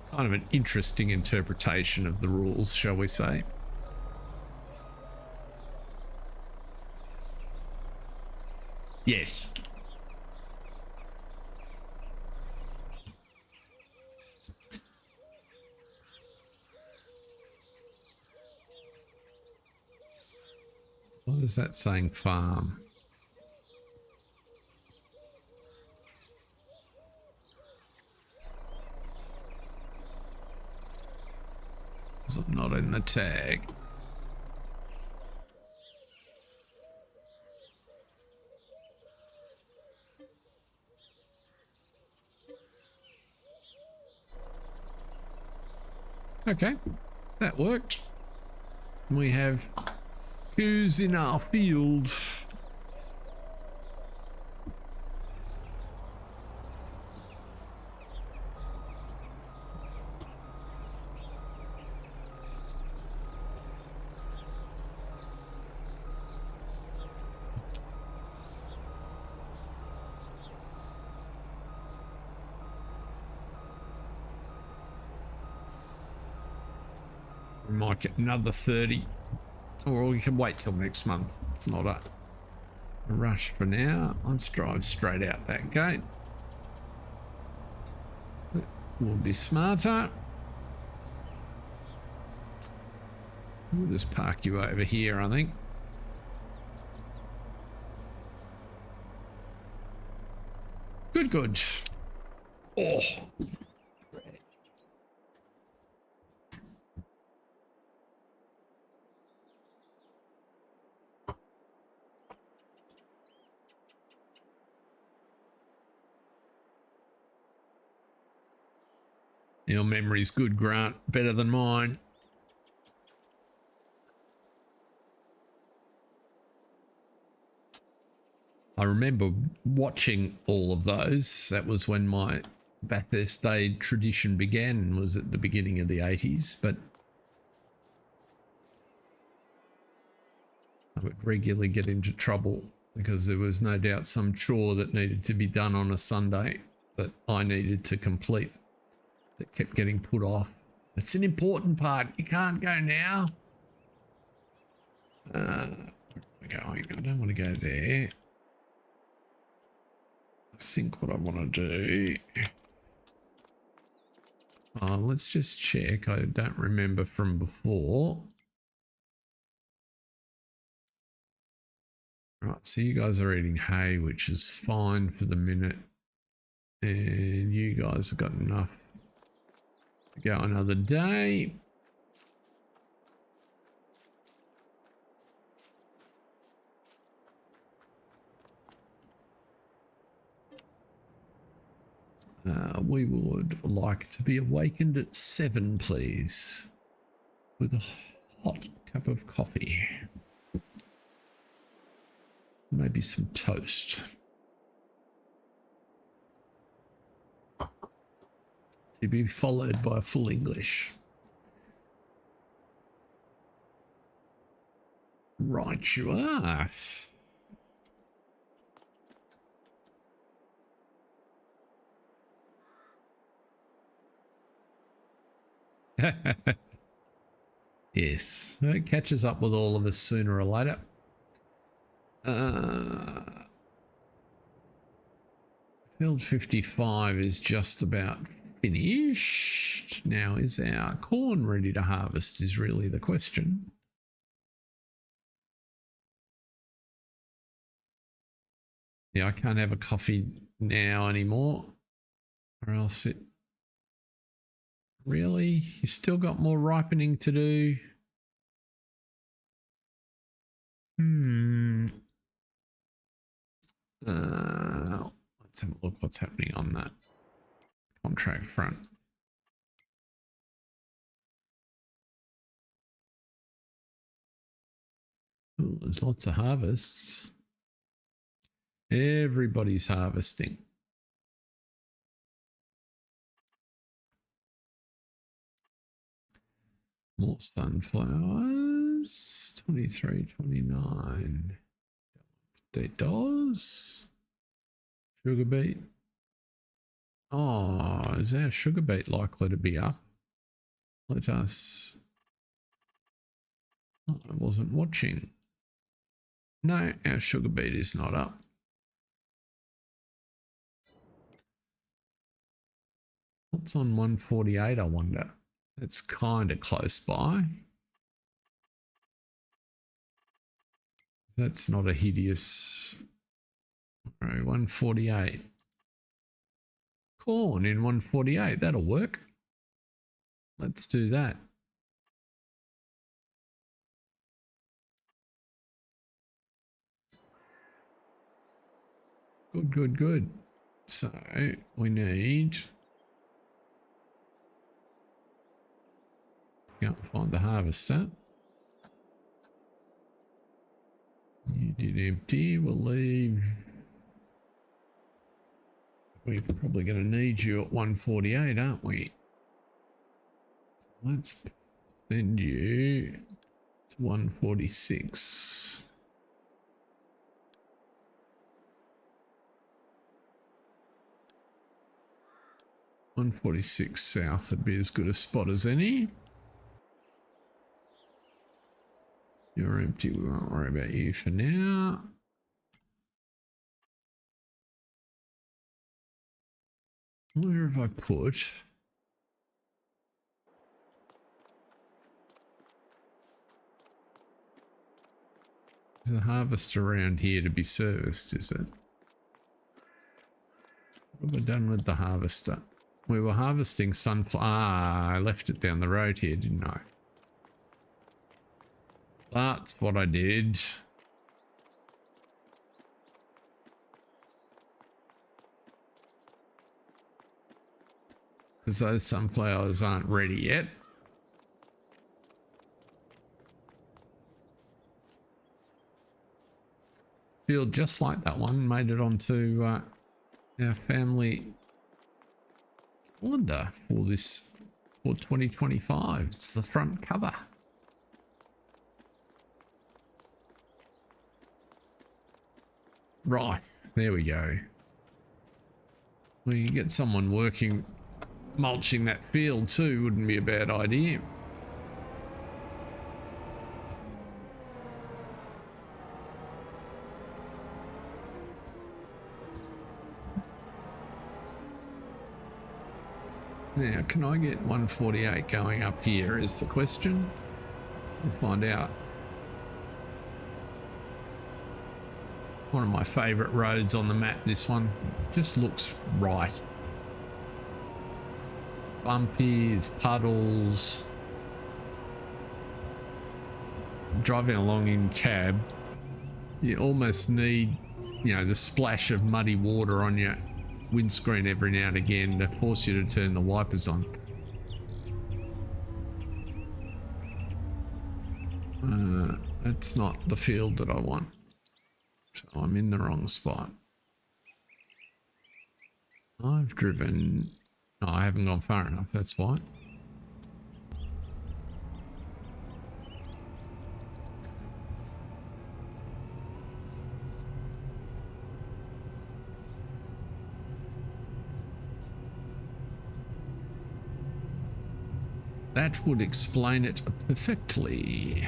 Kind of an interesting interpretation of the rules, shall we say. Yes. What is that saying? Farm. Is it not in the tag? Okay, that worked. We have who's in our field. We might get another 30, or we can wait till next month. It's not a rush for now. Let's drive straight out that gate. We'll be smarter. We'll just park you over here, I think. Good, good. Oh. Your memory's good, Grant. Better than mine. I remember watching all of those. That was when my Bathurst Day tradition began, was at the beginning of the 80s, but I would regularly get into trouble because there was no doubt some chore that needed to be done on a Sunday that I needed to complete that kept getting put off. It's an important part. You can't go now. Where am I going? I don't want to go there. I think what I want to do... let's just check. I don't remember from before. Right, so you guys are eating hay, which is fine for the minute. And you guys have got enough to go another day. We would like to be awakened at 7, please, with a hot cup of coffee. Maybe some toast. To be followed by full English. Right, you are. Yes, it catches up with all of us sooner or later. Field 55 is just about finished. Now, is our corn ready to harvest is really the question. Yeah, I can't have a coffee now anymore, or else it... Really? You still got more ripening to do? Let's have a look what's happening on that contract front. Ooh, there's lots of harvests. Everybody's harvesting. More sunflowers. 23, 29. Potatoes. Sugar beet. Oh, is our sugar beet likely to be up? Let us... Oh, I wasn't watching. No, our sugar beet is not up. What's on 148, I wonder? It's kind of close by. That's not a hideous... All right, 148. Corn in 148, that'll work. Let's do that. Good, good, good. So we need... Can't find the harvester. You did empty. We'll leave. We're probably going to need you at 148, aren't we? Let's send you to 146. .146 south would be as good a spot as any. You're empty. We won't worry about you for now. Where have I put? There's a harvester around here to be serviced, is it? What have I done with the harvester? We were harvesting sunflower. Ah, I left it down the road here, didn't I? That's what I did. Because those sunflowers aren't ready yet. Field just like that one made it onto our family calendar for 2025. It's the front cover. Right, there we go. We can get someone working, mulching that field too, wouldn't be a bad idea. Now, can I get 148 going up here is the question. We'll find out. One of my favourite roads on the map, this one. Just looks right. Bumpies, puddles. Driving along in cab, you almost need, you know, the splash of muddy water on your windscreen every now and again to force you to turn the wipers on. That's not the field that I want. So I'm in the wrong spot. I've driven Oh, I haven't gone far enough, that's why. That would explain it perfectly.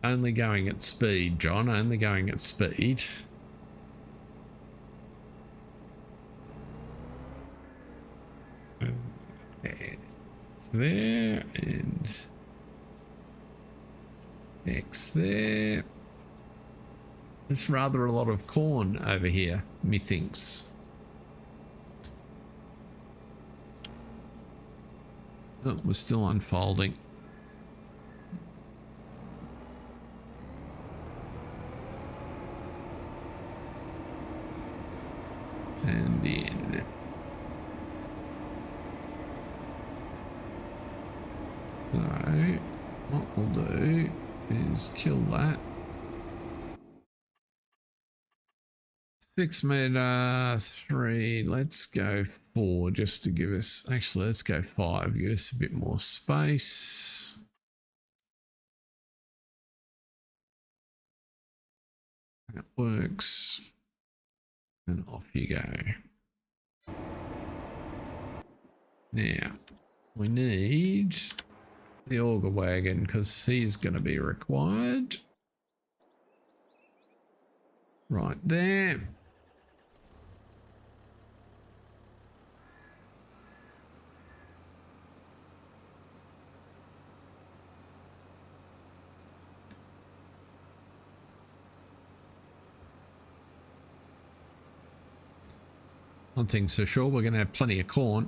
Only going at speed, John, only going at speed. Okay. It's there and X there. There's rather a lot of corn over here, methinks. Oh, we're still unfolding. And in. So, what we'll do is kill that. 6 meter, 3. Let's go 4 just to give us. Actually, let's go 5. Give us a bit more space. That works. And off you go. Now, we need the auger wagon because he's going to be required. Right there. One thing's for sure, we're going to have plenty of corn.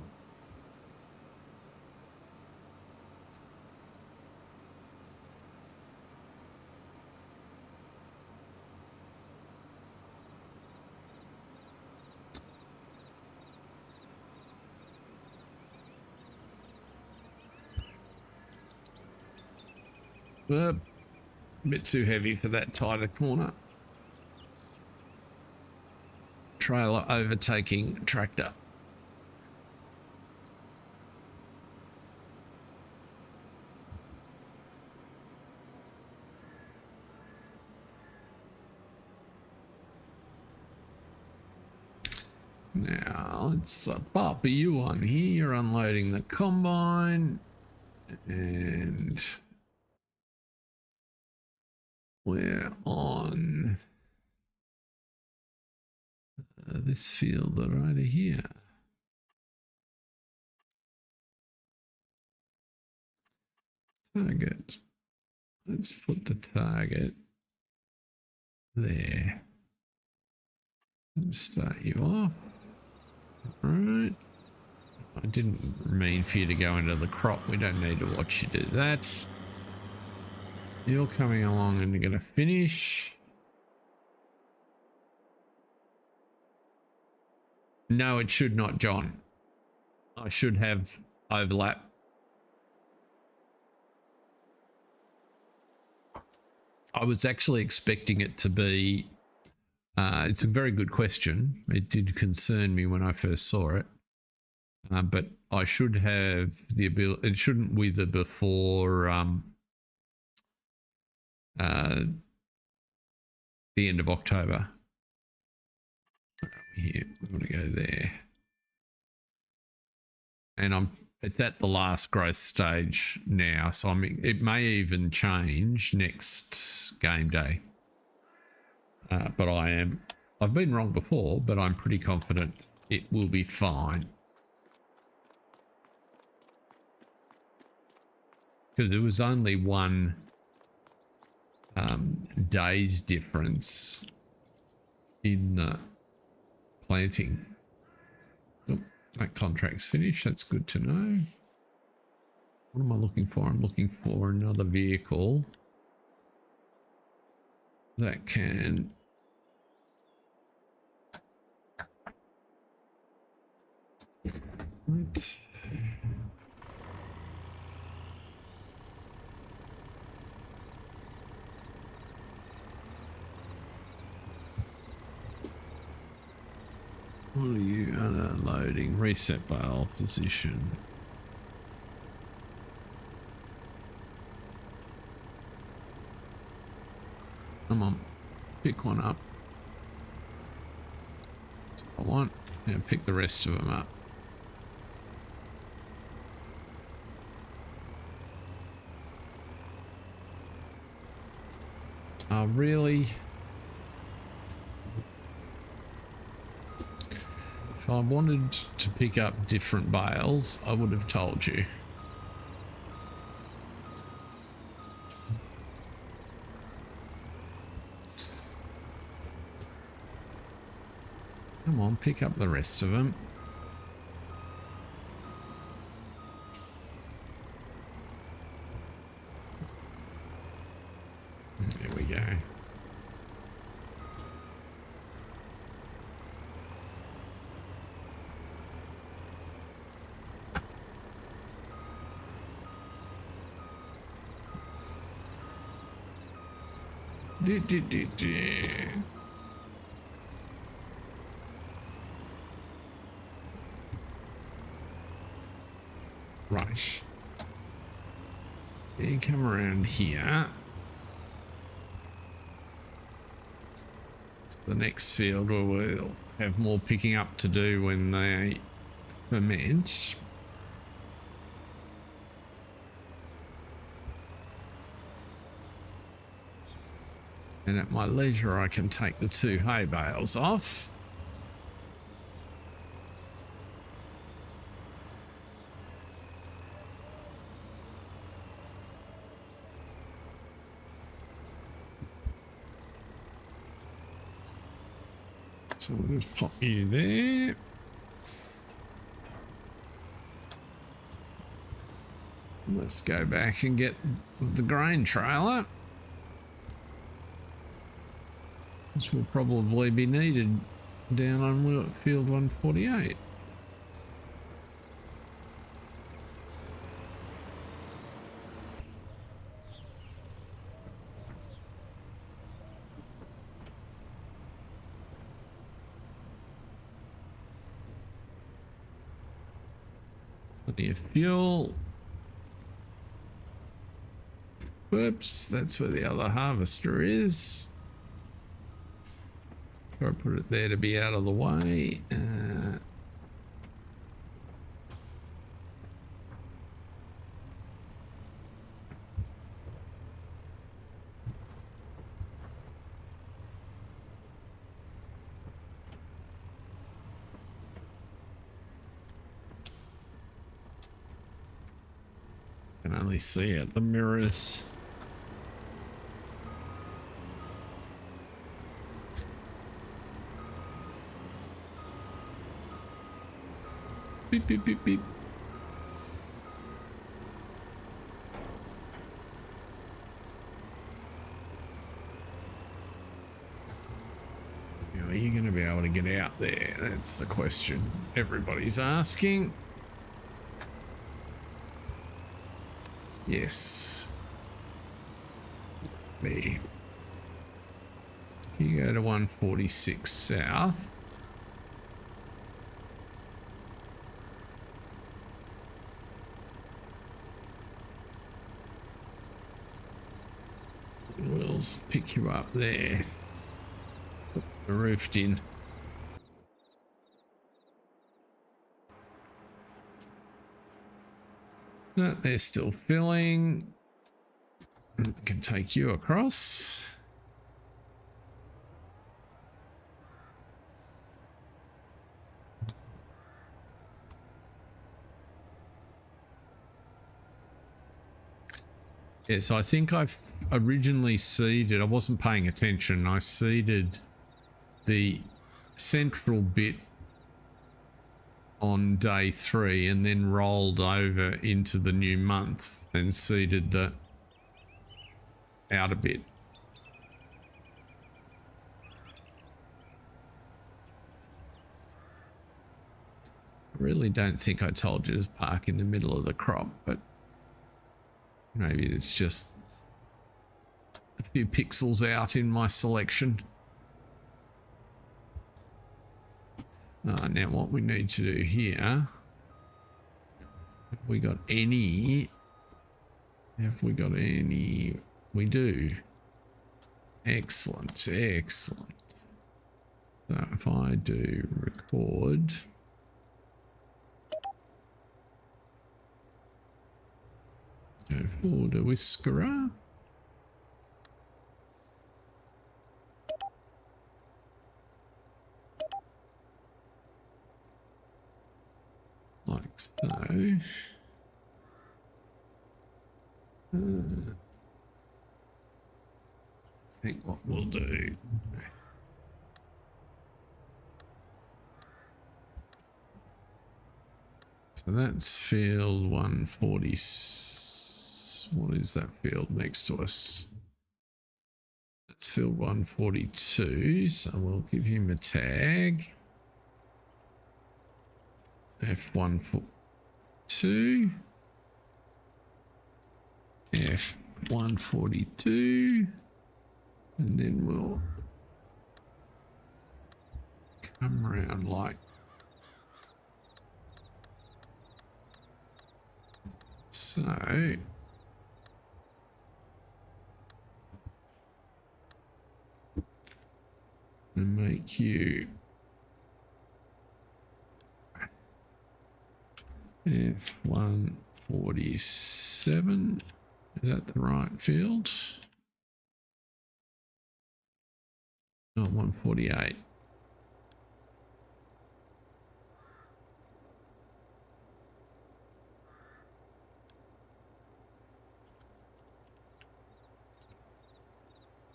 A bit too heavy for that tighter corner. Trailer overtaking tractor. Now let's pop you on here. You're unloading the combine and we're on this field right here. Target. Let's put the target there. Start you off. All right. I didn't mean for you to go into the crop. We don't need to watch you do that. You're coming along and you're going to finish. No, it should not, John. I should have overlap. I was actually expecting it to be, it's a very good question. It did concern me when I first saw it. But I should have the ability, it shouldn't wither before the end of October. Here, I'm going to go there. And it's at the last growth stage now, so it may even change next game day. But I've been wrong before, but I'm pretty confident it will be fine. Because there was only one day's difference in the planting. Oh, that contract's finished. That's good to know. What am I looking for? I'm looking for another vehicle that can What are you unloading? Reset bale position. Come on, pick one up. That's what I want. Now pick the rest of them up. Oh, really? If I wanted to pick up different bales, I would have told you. Come on, pick up the rest of them. There we go. Right. You come around here. To the next field where we'll have more picking up to do when they ferment. And at my leisure, I can take the 2 hay bales off. So we'll just pop you there. Let's go back and get the grain trailer. This will probably be needed down on field 148. Plenty of fuel. Whoops, that's where the other harvester is. Try to put it there to be out of the way. Can only see it, the mirrors. Beep, beep, beep, beep. Are you going to be able to get out there? That's the question everybody's asking. Yes. There. You go to 146 south. We'll pick you up there. Put the roof in. No, they're still filling. Can take you across. Yes, I think I've originally seeded, I wasn't paying attention, I seeded the central bit on day 3 and then rolled over into the new month and seeded the outer bit. I really don't think I told you to park in the middle of the crop, but maybe it's just a few pixels out in my selection. Now what we need to do here, have we got any? Have we got any? We do. Excellent, excellent. So if I do record, go forward to Whiskerer. Like so. I think what we'll do. So that's field 140. What is that field next to us? That's field 142. So we'll give him a tag. F142. F142. And then we'll come around like so. And make you F147. Is that the right field? No, 148.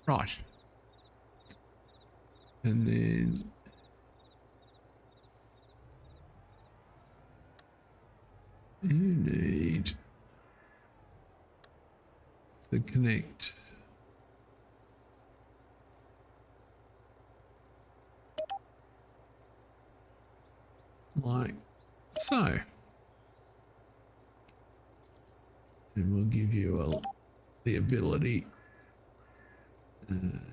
Right. And then you need to connect like so. And we'll give you the ability.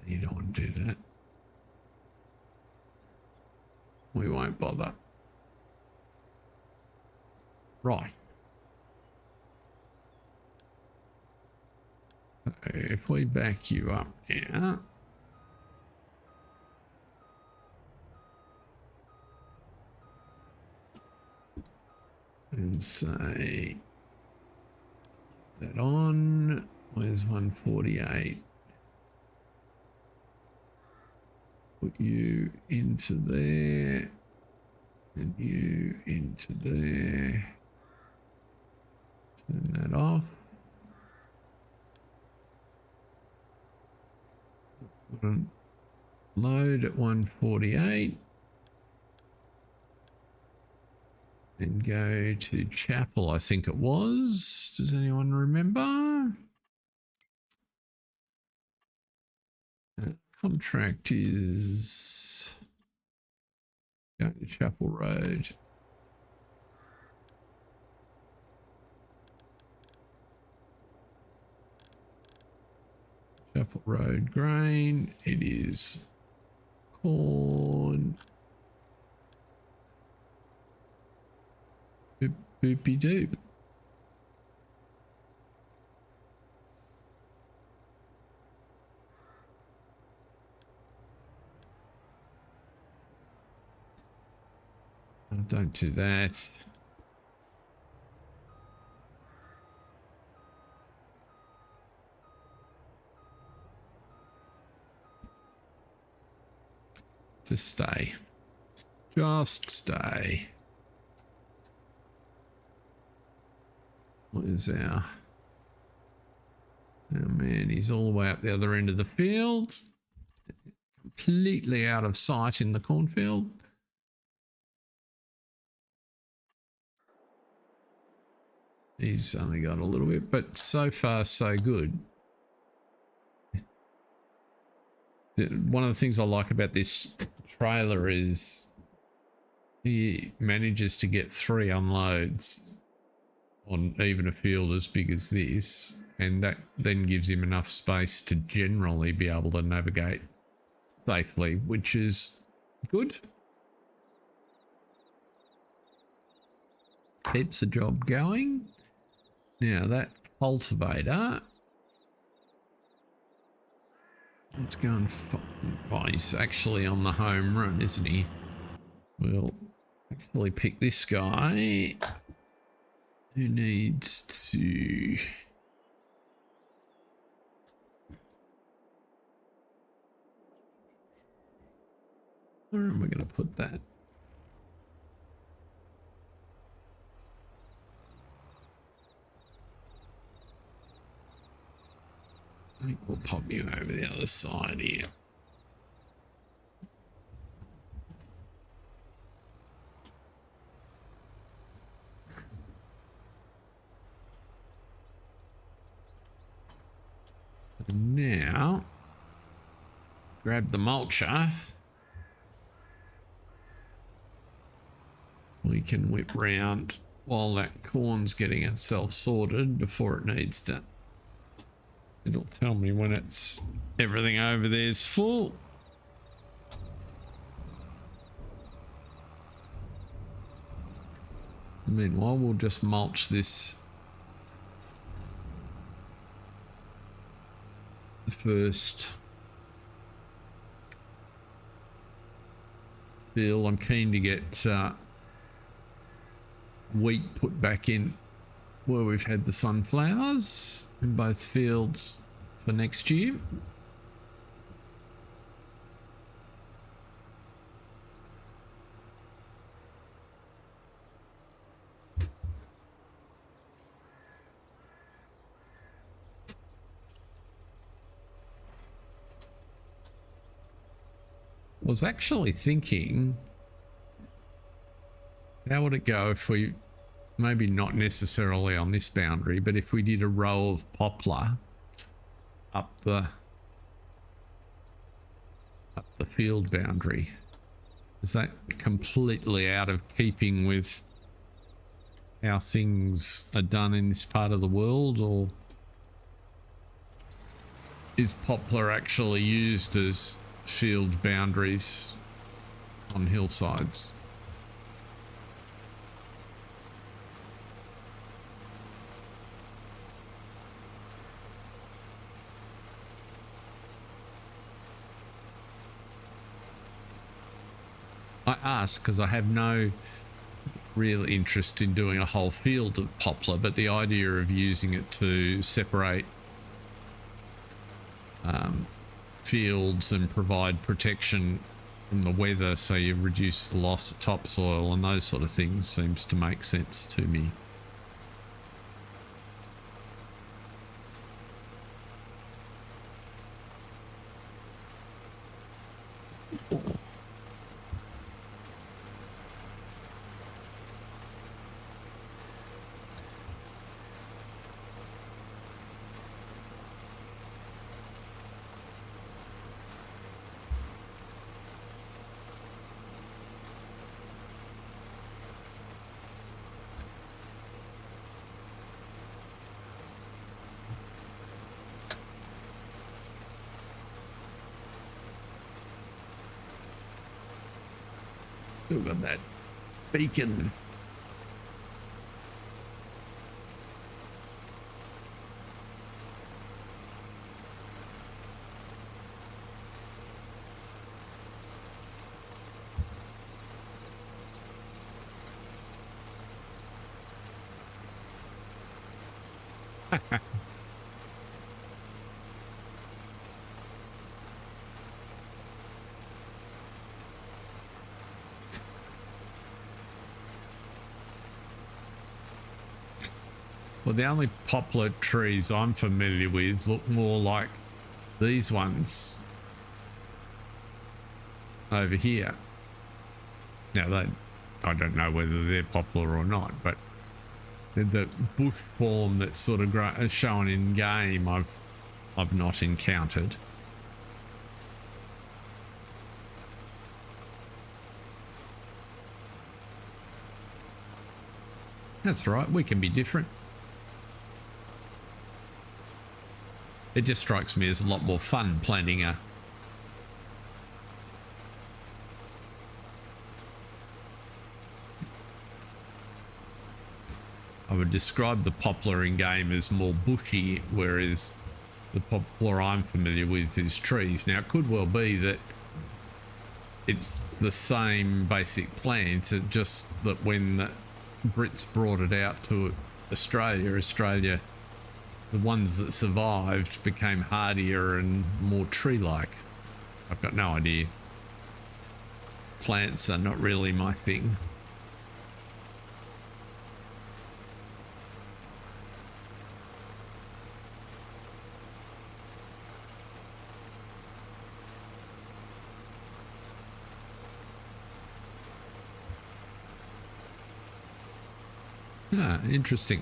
You don't want to do that. We won't bother. Right. So if we back you up now. And say that on. Where's 148? Put you into there. And you into there. Turn that off. Load at 148. And go to Chapel, I think it was. Does anyone remember? Contract is going to Chapel Road. Chapel Road grain. It is corn. Boopy doop. Oh, don't do that. Just stay. Just stay. What is our man? He's all the way up the other end of the field. Completely out of sight in the cornfield. He's only got a little bit, but so far so good. One of the things I like about this trailer is he manages to get 3 unloads on even a field as big as this, and that then gives him enough space to generally be able to navigate safely, which is good. keeps the job going. Now that cultivator, let's go and oh, he's actually on the home run, isn't he? We'll actually pick this guy who needs to... Where am I going to put that? I think we'll pop you over the other side here. And now, grab the mulcher. We can whip round while that corn's getting itself sorted before it needs to. It'll tell me when it's everything over there is full. Meanwhile, we'll just mulch this first field. I'm keen to get wheat put back in where we've had the sunflowers in both fields for next year. I was actually thinking, how would it go if we, maybe not necessarily on this boundary, but if we did a row of poplar up the field boundary? Is that completely out of keeping with how things are done in this part of the world, or is poplar actually used as field boundaries on hillsides? I ask because I have no real interest in doing a whole field of poplar, but the idea of using it to separate fields and provide protection from the weather, so you reduce the loss of topsoil and those sort of things, seems to make sense to me. Still got that beacon. Well, the only poplar trees I'm familiar with look more like these ones over here. Now, I don't know whether they're poplar or not, but the bush form that's sort of shown in game, I've not encountered. That's right, we can be different. It just strikes me as a lot more fun planting a would describe the poplar in game as more bushy, whereas the poplar I'm familiar with is trees. Now, it could well be that it's the same basic plant, just that when the Brits brought it out to Australia, the ones that survived became hardier and more tree-like. I've got no idea. Plants are not really my thing. Ah, interesting.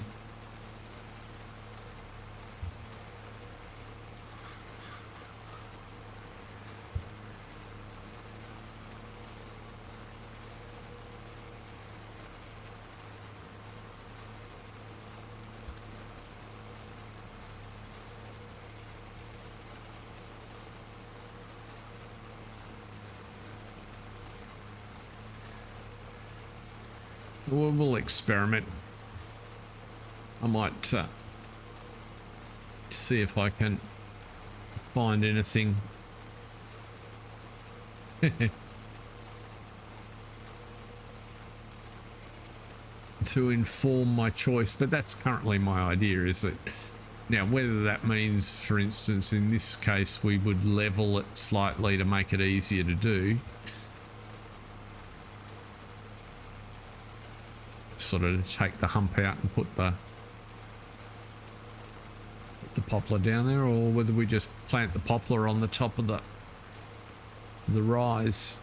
We'll experiment. I might see if I can find anything. To inform my choice, but that's currently my idea, is that now whether that means, for instance, in this case we would level it slightly to make it easier to do, sort of take the hump out and put the poplar down there, or whether we just plant the poplar on the top of the rise.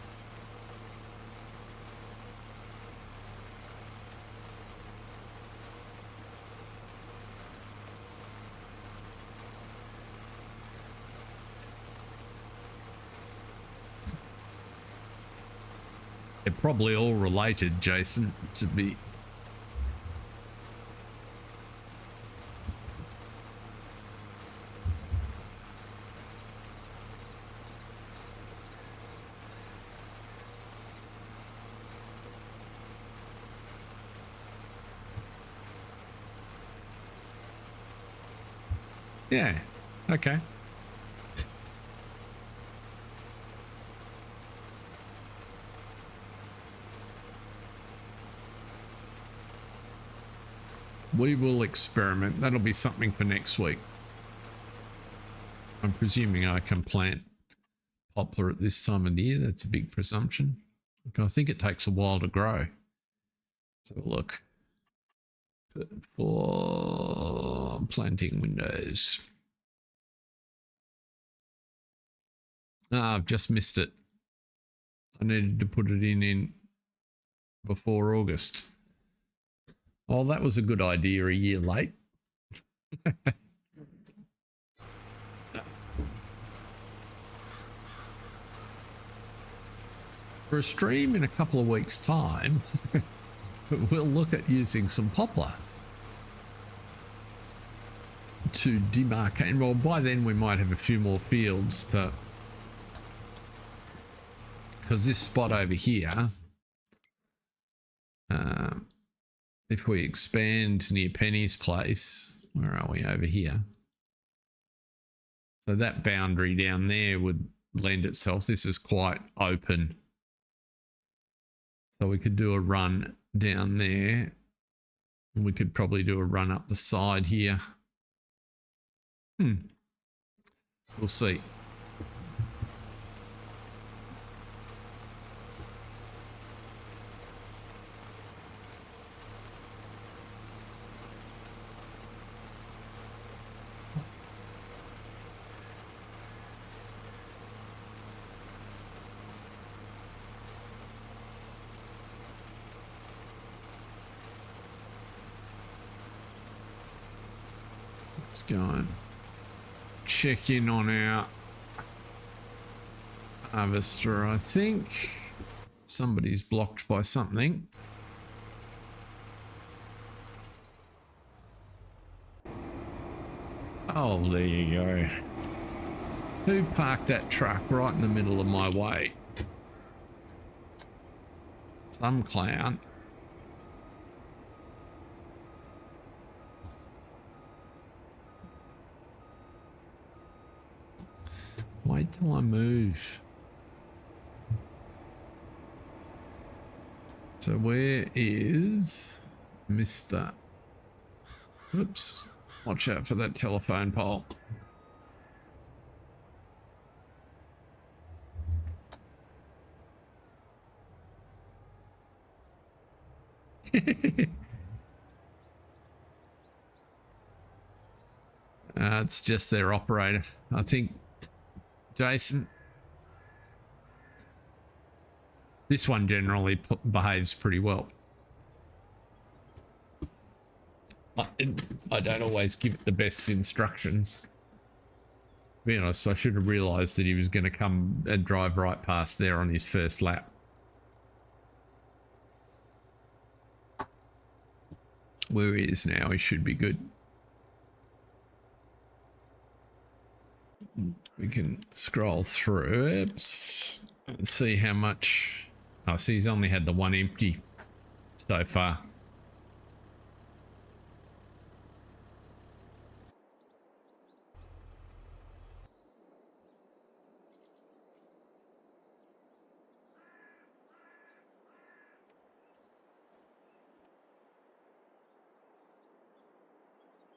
They're probably all related, Jason, to be. Yeah, okay. We will experiment. That'll be something for next week. I'm presuming I can plant poplar at this time of the year. That's a big presumption. I think it takes a while to grow. Let's have a look. For planting windows. Ah, I've just missed it. I needed to put it in before August. Oh, that was a good idea a year late. For a stream in a couple of weeks' time, we'll look at using some poplar to demarcate. And well, by then we might have a few more fields to, because this spot over here, if we expand near Penny's place, where are we? Over here. So that boundary down there would lend itself. This is quite open. So we could do a run down there. We could probably do a run up the side here. We'll see. Let's go and check in on our harvester. I think somebody's blocked by something. Oh, there you go. Who parked that truck right in the middle of my way? Some clown. wait till I move. So where is Mr. Oops. Watch out for that telephone pole. It's just their operator. I think, Jason, this one generally behaves pretty well. I don't always give it the best instructions. To be honest, I should have realised that he was going to come and drive right past there on his first lap. Where he is now, he should be good. We can scroll through it and see how much. Oh, see, he's only had the one empty so far.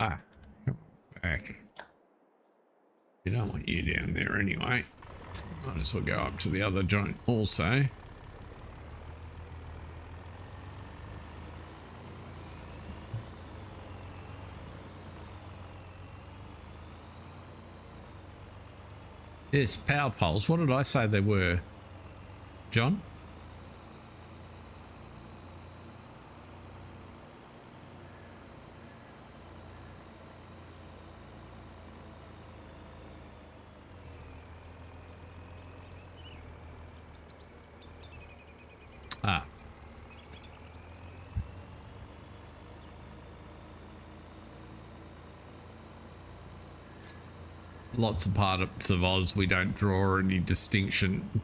Ah, come back. You don't want you down there anyway. Might as well go up to the other joint also. Yes, power poles. What did I say they were, John? Ah. Lots of parts of Oz we don't draw any distinction.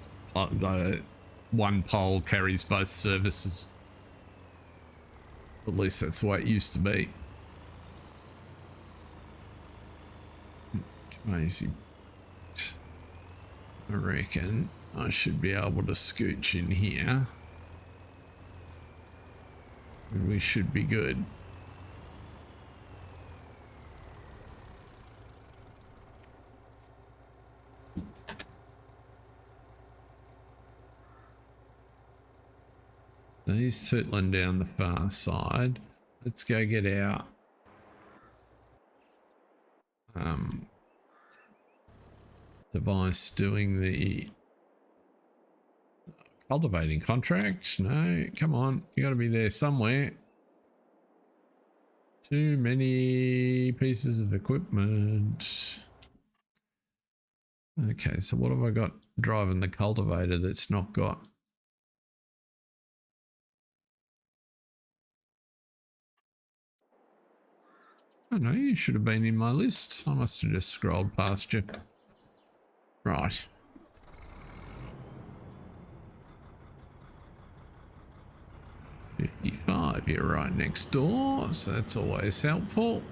One pole carries both services. At least that's the way it used to be. Amazing. I reckon I should be able to scooch in here. And we should be good. So he's tootling down the far side. Let's go get our device doing the cultivating contract. No, come on, you got to be there somewhere. Too many pieces of equipment. Okay, so what have I got driving the cultivator that's not got? Oh no, you should have been in my list. I must have just scrolled past you. Right. $55, you're right next door, so that's always helpful.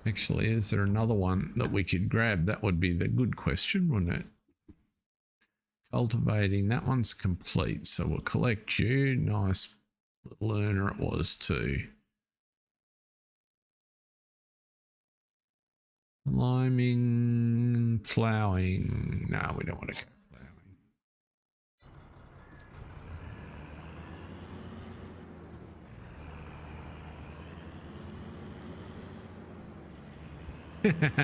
Actually, is there another one that we could grab? That would be the good question, wouldn't it? Cultivating, that one's complete, so we'll collect you. Nice little earner it was too. Liming, ploughing. No, we don't want to go ploughing.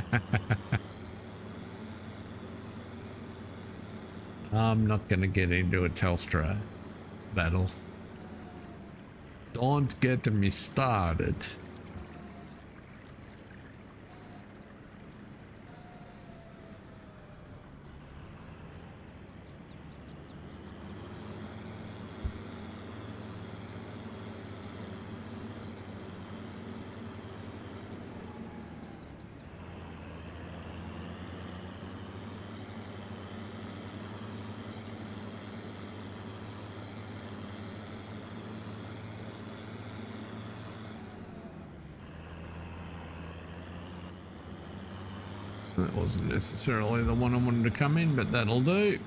I'm not going to get into a Telstra battle. Don't get me started. That wasn't necessarily the one I wanted to come in, but that'll do.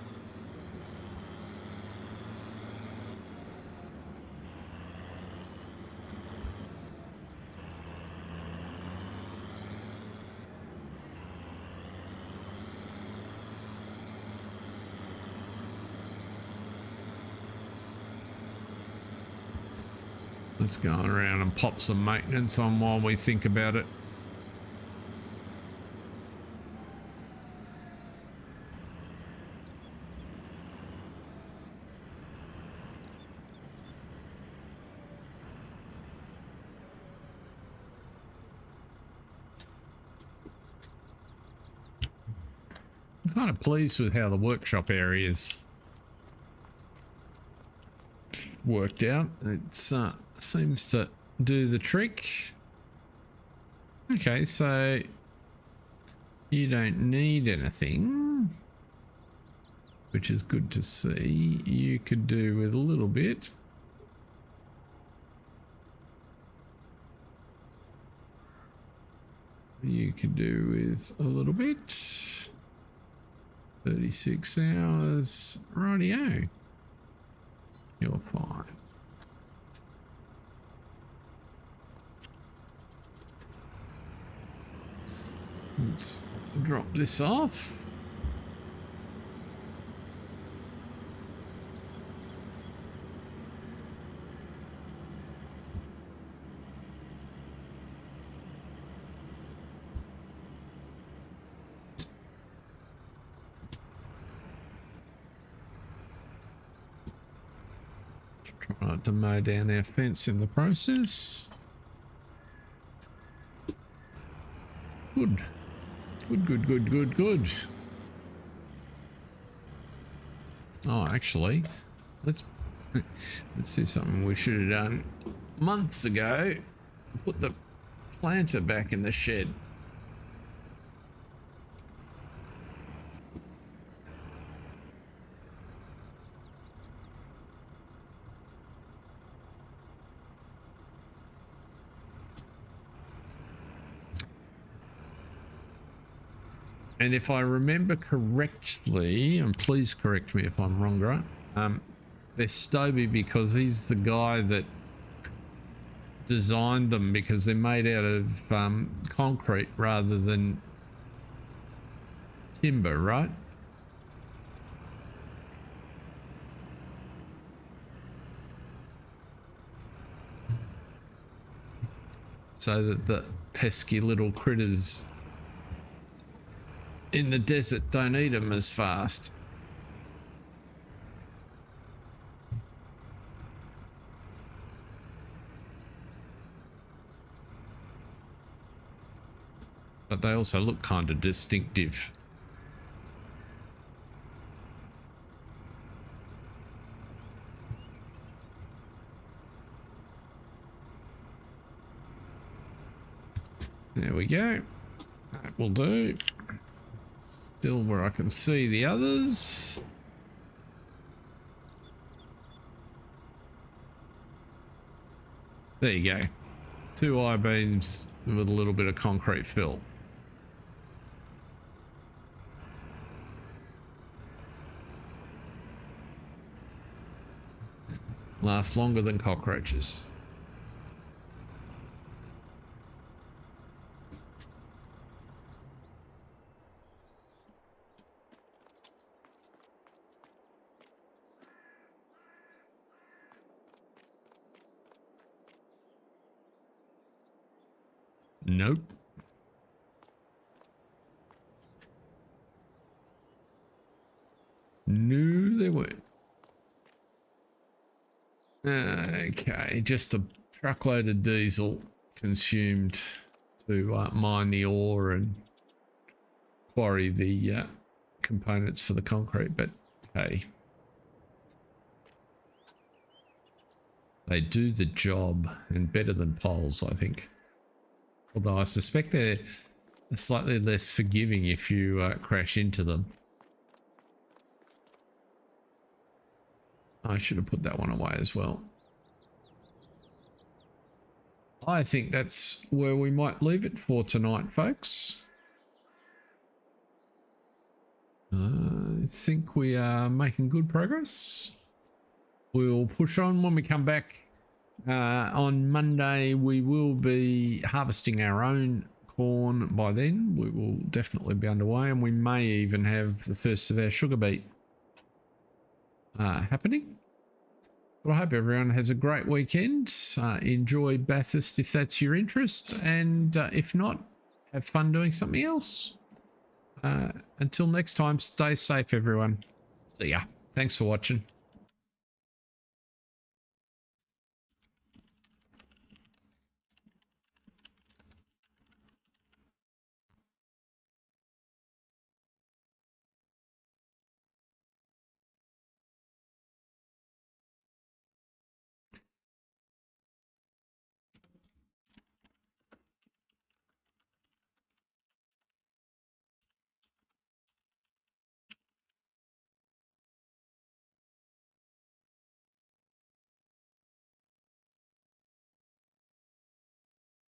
Let's go around and pop some maintenance on while we think about it. I'm kind of pleased with how the workshop areas worked out. It seems to do the trick. Okay, so you don't need anything, which is good to see. You could do with a little bit. You could do with a little bit. 36 hours. Rightio. You're fine. Let's drop this off. Try not to mow down our fence in the process. Good. Good. Oh, actually, let's do something we should have done months ago. Put the planter back in the shed. And if I remember correctly, and please correct me if I'm wrong, right? They're Stoby because he's the guy that designed them, because they're made out of concrete rather than timber, right? So that the pesky little critters in the desert don't eat them as fast. But they also look kind of distinctive. There we go. That will do. Still where I can see the others. There you go. 2 I-beams with a little bit of concrete fill. Last longer than cockroaches. Nope. No, they weren't. Okay, just a truckload of diesel consumed to mine the ore and quarry the components for the concrete, but hey, they do the job, and better than poles, I think. Although I suspect they're slightly less forgiving if you crash into them. I should have put that one away as well. I think that's where we might leave it for tonight, folks. I think we are making good progress. We'll push on when we come back on Monday. We will be harvesting our own corn by then. We will definitely be underway, and we may even have the first of our sugar beet happening. But I hope everyone has a great weekend. Enjoy Bathurst if that's your interest, and if not, have fun doing something else. Until next time, stay safe, everyone. See ya. Thanks for watching.